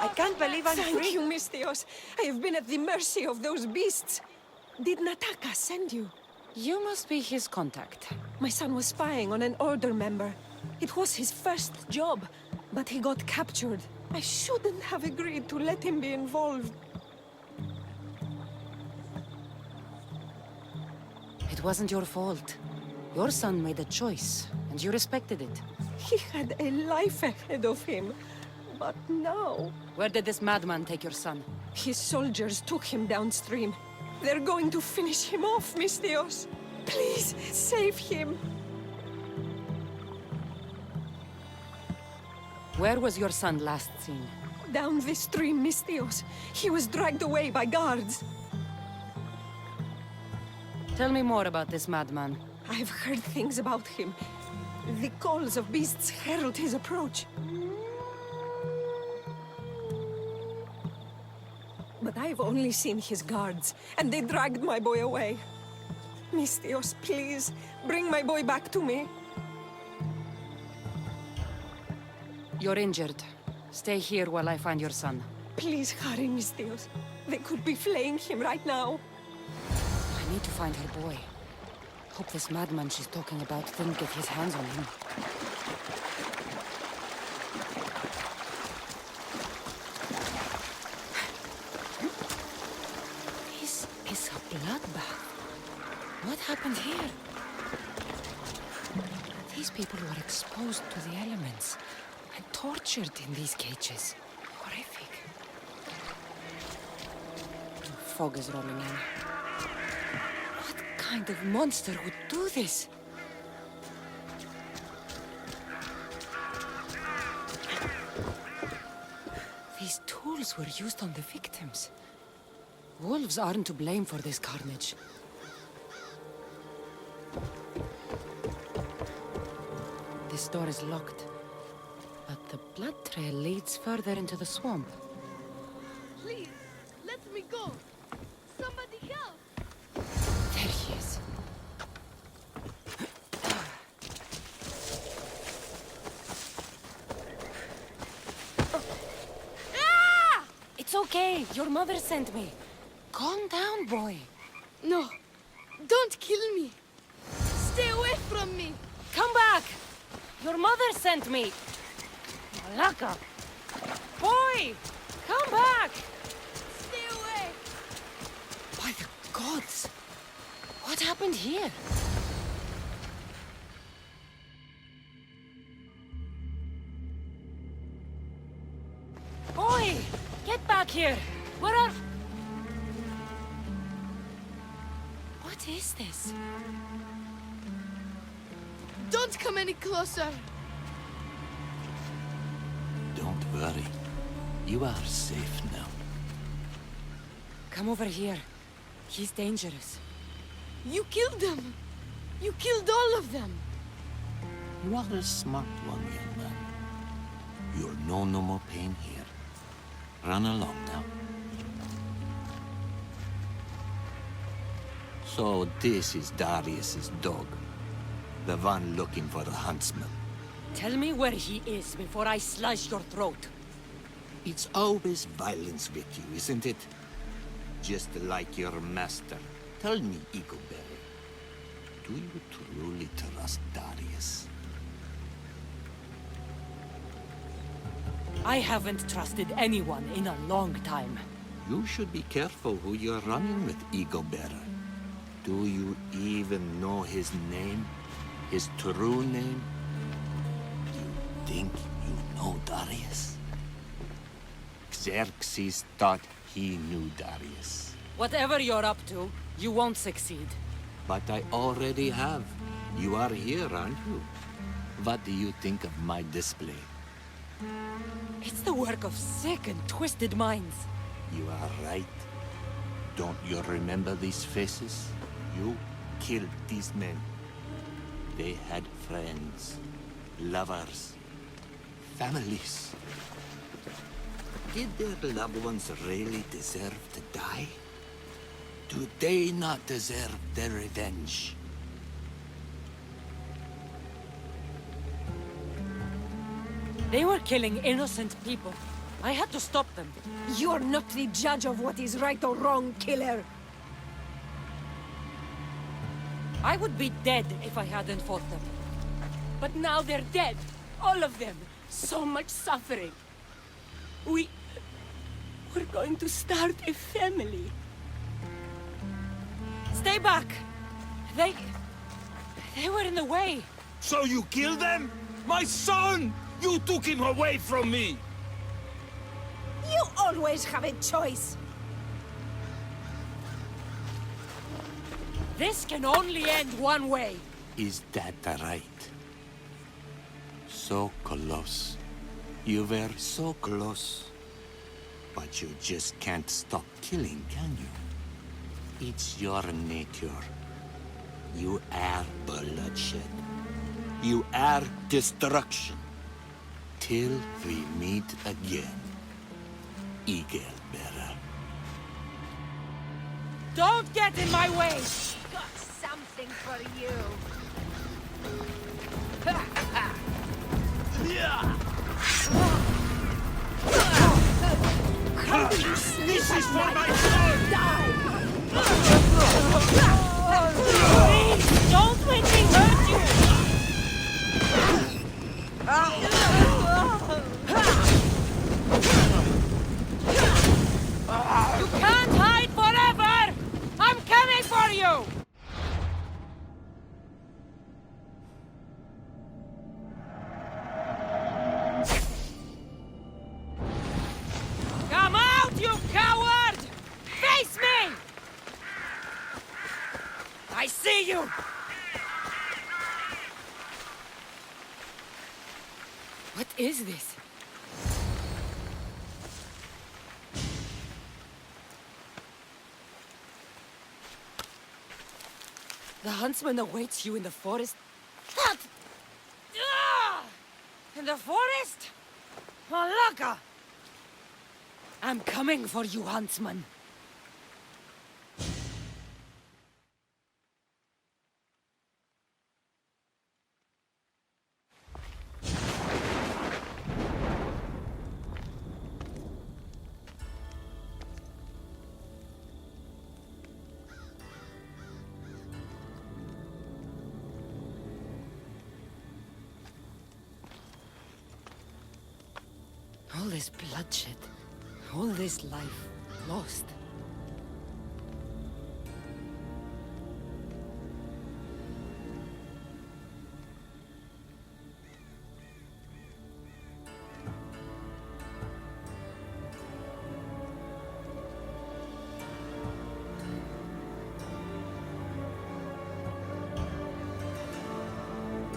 I can't believe I'm free. Thank you, Mistios. I have been at the mercy of those beasts. Did Nataka send you? You must be his contact. My son was spying on an Order member. It was his first job, but he got captured. I shouldn't have agreed to let him be involved. It wasn't your fault. Your son made a choice, and you respected it. He had a life ahead of him. But now... Where did this madman take your son? His soldiers took him downstream. They're going to finish him off, Mistios. Please, save him. Where was your son last seen? Down this stream, Mistios. He was dragged away by guards. Tell me more about this madman. I've heard things about him. The calls of beasts herald his approach. But I've only seen his guards, and they dragged my boy away. Mistios, please, bring my boy back to me. You're injured. Stay here while I find your son. Please hurry, Mistios. They could be flaying him right now. I need to find her boy. Hope this madman she's talking about didn't get his hands on him. This is a bloodbath. What happened here? These people were exposed to the elements and tortured in these cages. Horrific. Fog is rolling in. What kind of monster would do this? These tools were used on the victims. Wolves aren't to blame for this carnage. This door is locked, but the blood trail leads further into the swamp. Please, let me go. Somebody help. There he is. It's okay. Your mother sent me. Calm down, boy. No, don't kill me. Stay away from me. Come back! Your mother sent me. Malaka. Boy! Come back! Stay away. By the gods! What happened here? Boy! Get back here! Where are... What is this? Don't come any closer. Don't worry. You are safe now. Come over here. He's dangerous. You killed them. You killed all of them. You are a smart one, young man. You'll know no more pain here. Run along now. So this is Darius's dog. The one looking for the huntsman. Tell me where he is before I slash your throat. It's always violence with you, isn't it? Just like your master. Tell me, Eagleberry, do you truly trust Darius? I haven't trusted anyone in a long time. You should be careful who you're running with, Eaglebearer. Do you even know his name? His true name? You think you know Darius? Xerxes thought he knew Darius. Whatever you're up to, you won't succeed. But I already have. You are here, aren't you? What do you think of my display? It's the work of sick and twisted minds. You are right. Don't you remember these faces? You killed these men. They had friends, lovers, families. Did their loved ones really deserve to die? Do they not deserve their revenge? They were killing innocent people. I had to stop them. You're not the judge of what is right or wrong, killer. I would be dead if I hadn't fought them. But now they're dead. All of them. So much suffering. We're going to start a family. Stay back! They were in the way. So you killed them? My son! You took him away from me! You always have a choice. This can only end one way. Is that right? So close. You were so close. But you just can't stop killing, can you? It's your nature. You are bloodshed. You are destruction. Till we meet again, Eaglebearer. Don't get in my way! Got something for you. How do you sleep This is for at my night? son! Die! Please, don't make me hurt you! You can't hide forever! I'm coming for you! Come out, you coward! Face me! I see you! What is this? The huntsman awaits you in the forest. What? Ah! In the forest? Malaka! I'm coming for you, huntsman. All this bloodshed, all this life lost.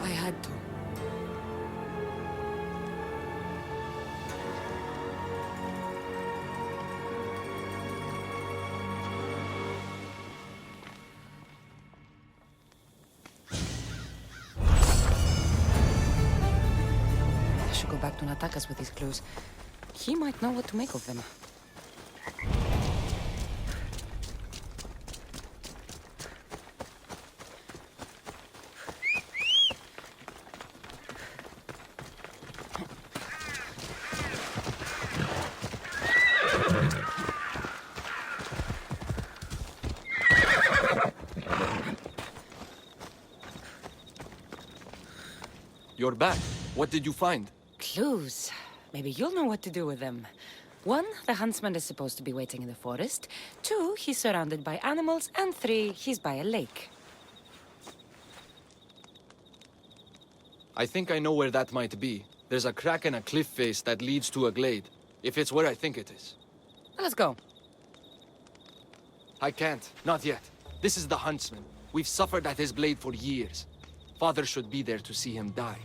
I had to. I should go back to Natakas with these clues. He might know what to make of them. You're back. What did you find? Clues. Maybe you'll know what to do with them. 1, the huntsman is supposed to be waiting in the forest. 2, he's surrounded by animals. And 3, he's by a lake. I think I know where that might be. There's a crack in a cliff face that leads to a glade. If it's where I think it is. Let's go. I can't. Not yet. This is the huntsman. We've suffered at his blade for years. Father should be there to see him die.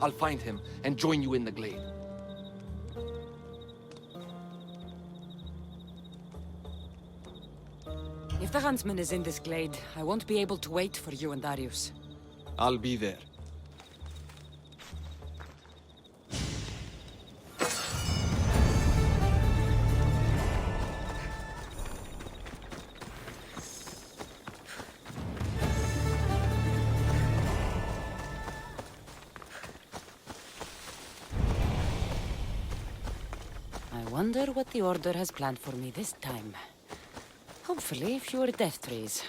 I'll find him and join you in the glade. If the huntsman is in this glade, I won't be able to wait for you and Darius. I'll be there. I wonder what the Order has planned for me this time. Hopefully, fewer death trees.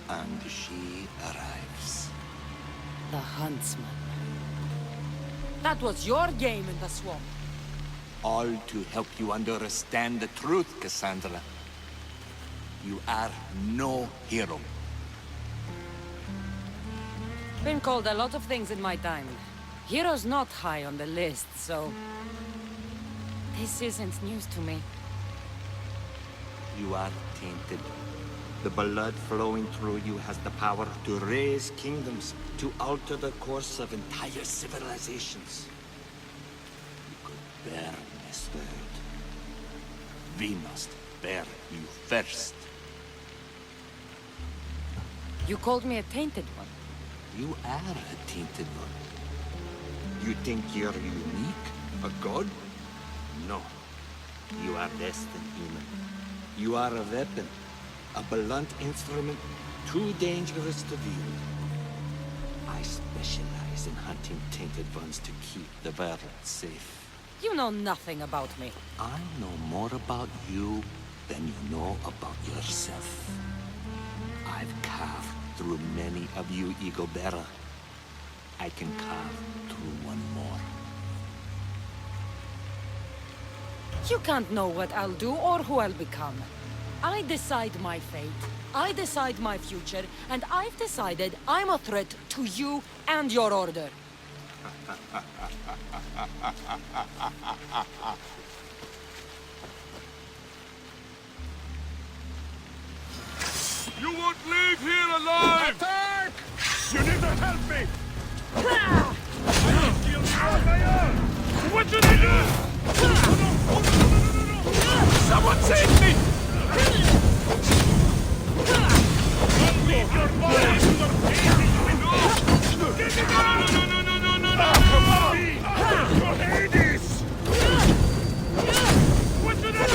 And she arrives. The huntsman. That was your game in the swamp. All to help you understand the truth, Cassandra. You are no hero. Been called a lot of things in my time. Hero's not high on the list, so... This isn't news to me. You are tainted. The blood flowing through you has the power to raise kingdoms, to alter the course of entire civilizations. You could burn this world. We must burn you first. You called me a tainted one. You are a tainted one. You think you're unique? A god? No. You are less than human. You are a weapon. A blunt instrument too dangerous to wield. I specialize in hunting tainted ones to keep the world safe. You know nothing about me. I know more about you than you know about yourself. I've carved through many of you, Eagle Bearer. I can carve through one more. You can't know what I'll do or who I'll become. I decide my fate, I decide my future, and I've decided I'm a threat to you and your order. You won't leave here alive! Attack! You need to help me! What should I do? Someone save me! Don't leave your body to the No! Come on! Your Hades! What should I do?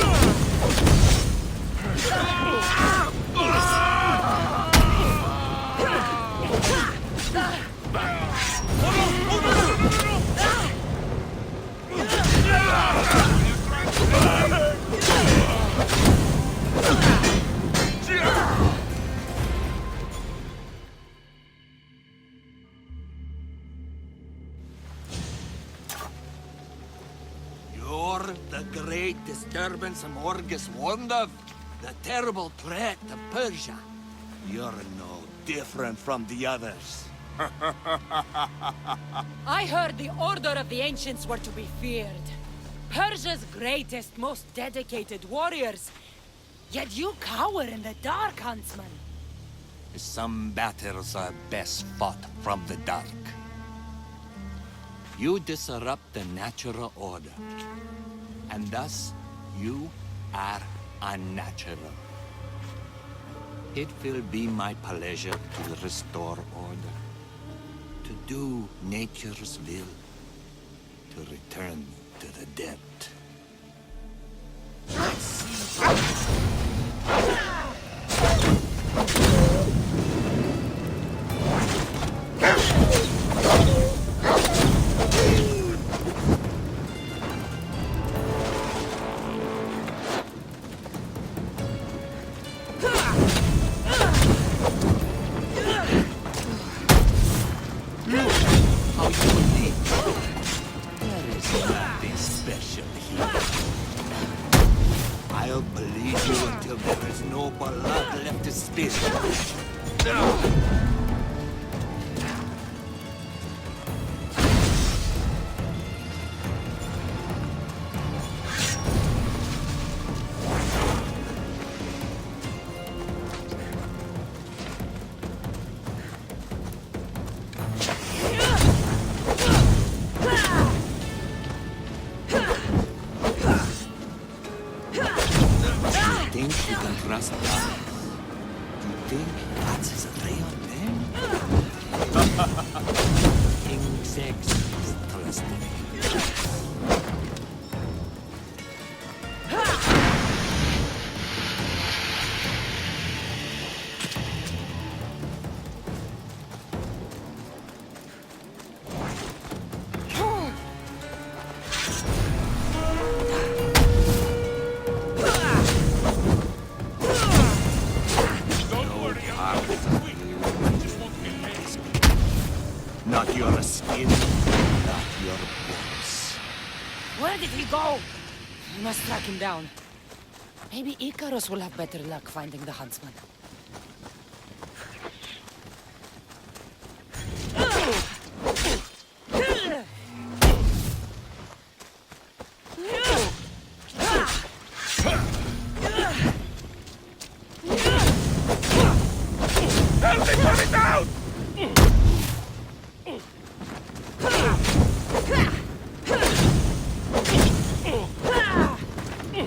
You're the great disturbance Morgus warned of. The terrible threat of Persia. You're no different from the others. I heard the Order of the Ancients were to be feared. Persia's greatest, most dedicated warriors. Yet you cower in the dark, Huntsman. Some battles are best fought from the dark. You disrupt the natural order. And thus, you are unnatural. It will be my pleasure to restore order. To do nature's will. To return to the dead. How you believe? There is nothing special here. I'll believe you until there is no blood left to spill. Think you can trust us? You think that's his real name? King Xerxes trusted him. Not your skin, not your bones. Where did he go? We must track him down. Maybe Icarus will have better luck finding the Huntsman. Help me put it down!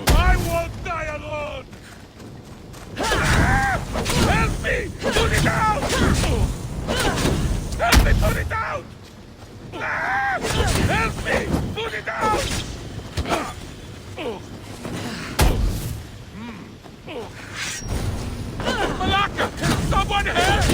I won't die alone! Help me! Put it down! Help me put it down! Help me! Put it down! Malaka! Someone help!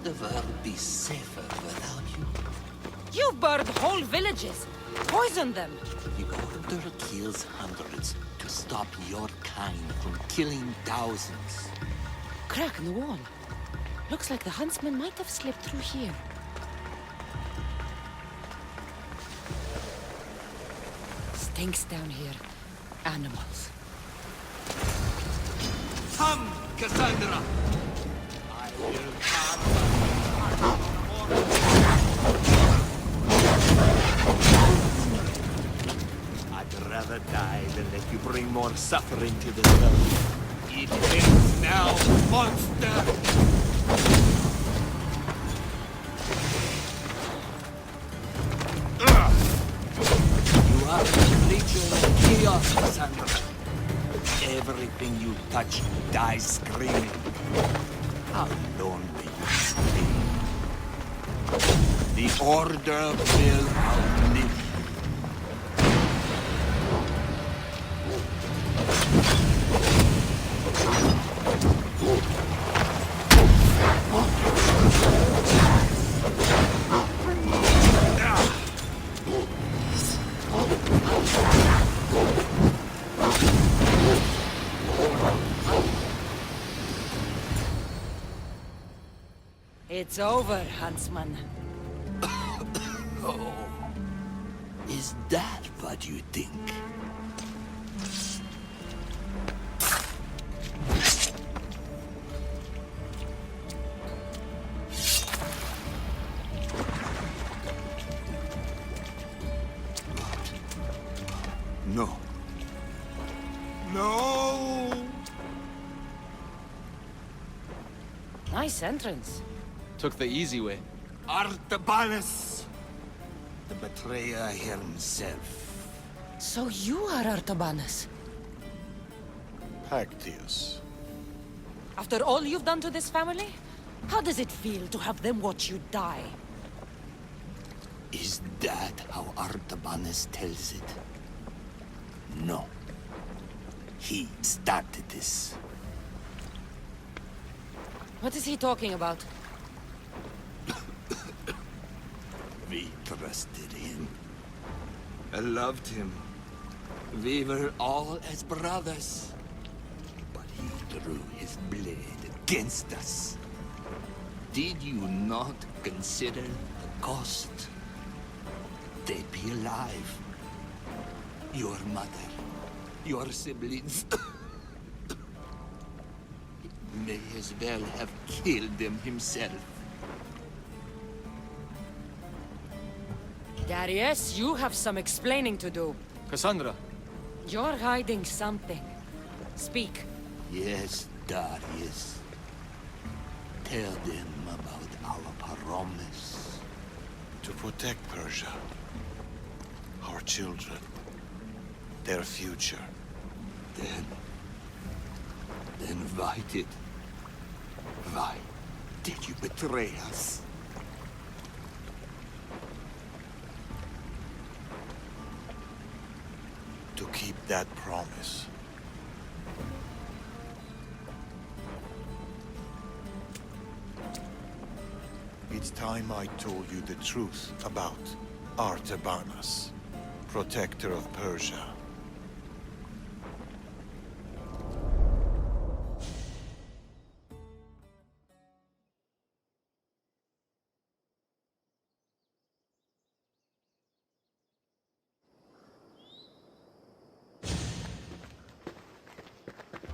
the world be safer without you? You've burned whole villages, poisoned them. The Order kills hundreds to stop your kind from killing thousands. Crack in the wall. Looks like the huntsman might have slipped through here. Stinks down here. Animals. Come, Cassandra! I will I'd rather die than let you bring more suffering to the world. It ends now, monster! You are a creature of chaos, Cassandra. Everything you touch dies screaming. How lonely you must be. The Order will outlive you. It's over, huntsman. Is that what you think? No. No! Nice entrance. Took the easy way. Artabanus! The betrayer himself. So you are Artabanus. Pactius. After all you've done to this family? How does it feel to have them watch you die? Is that how Artabanus tells it? No. He started this. What is he talking about? We trusted him. I loved him. We were all as brothers. But he drew his blade against us. Did you not consider the cost? They'd be alive. Your mother, your siblings. May as well have killed them himself. Darius, you have some explaining to do. Cassandra, You're hiding something. Speak. Yes, Darius. Tell them about our promise. To protect Persia. Our children. Their future. Then why did you betray us? To keep that promise. It's time I told you the truth about Artabanus, protector of Persia.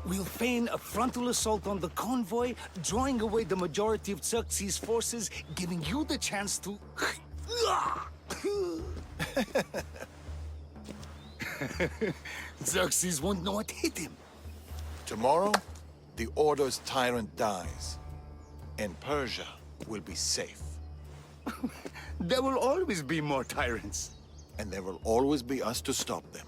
We'll feign a frontal assault on the convoy, drawing away the majority of Xerxes' forces, giving you the chance to... Xerxes won't know what hit him. Tomorrow, the Order's tyrant dies, and Persia will be safe. There will always be more tyrants. And there will always be us to stop them.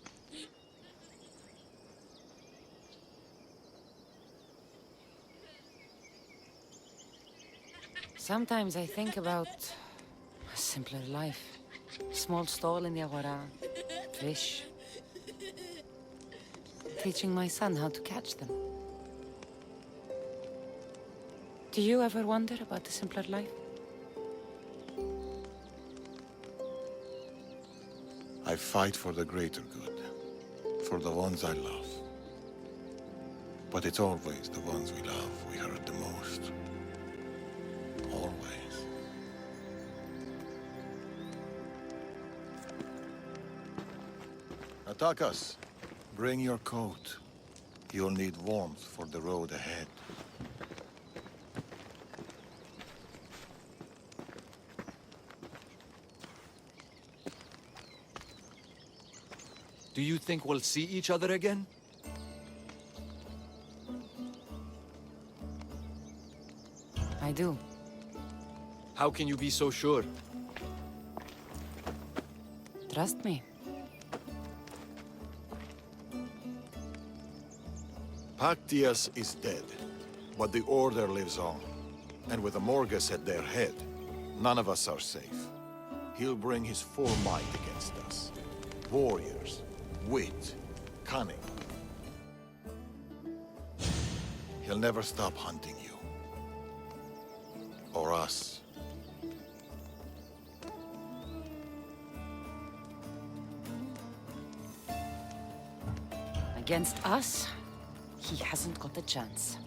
Sometimes I think about a simpler life. Small stall in the Agora, fish. Teaching my son how to catch them. Do you ever wonder about a simpler life? I fight for the greater good, for the ones I love. But it's always the ones we love we hurt the most. Always. Atakas, bring your coat. You'll need warmth for the road ahead. Do you think we'll see each other again? I do. How can you be so sure? Trust me. Pactias is dead, but the Order lives on. And with the Morgus at their head, none of us are safe. He'll bring his full might against us. Warriors, wit, cunning. He'll never stop hunting you. Or us. Against us, he hasn't got a chance.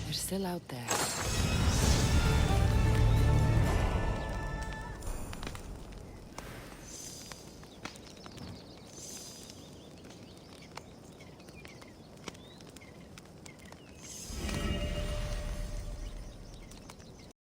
They're still out there.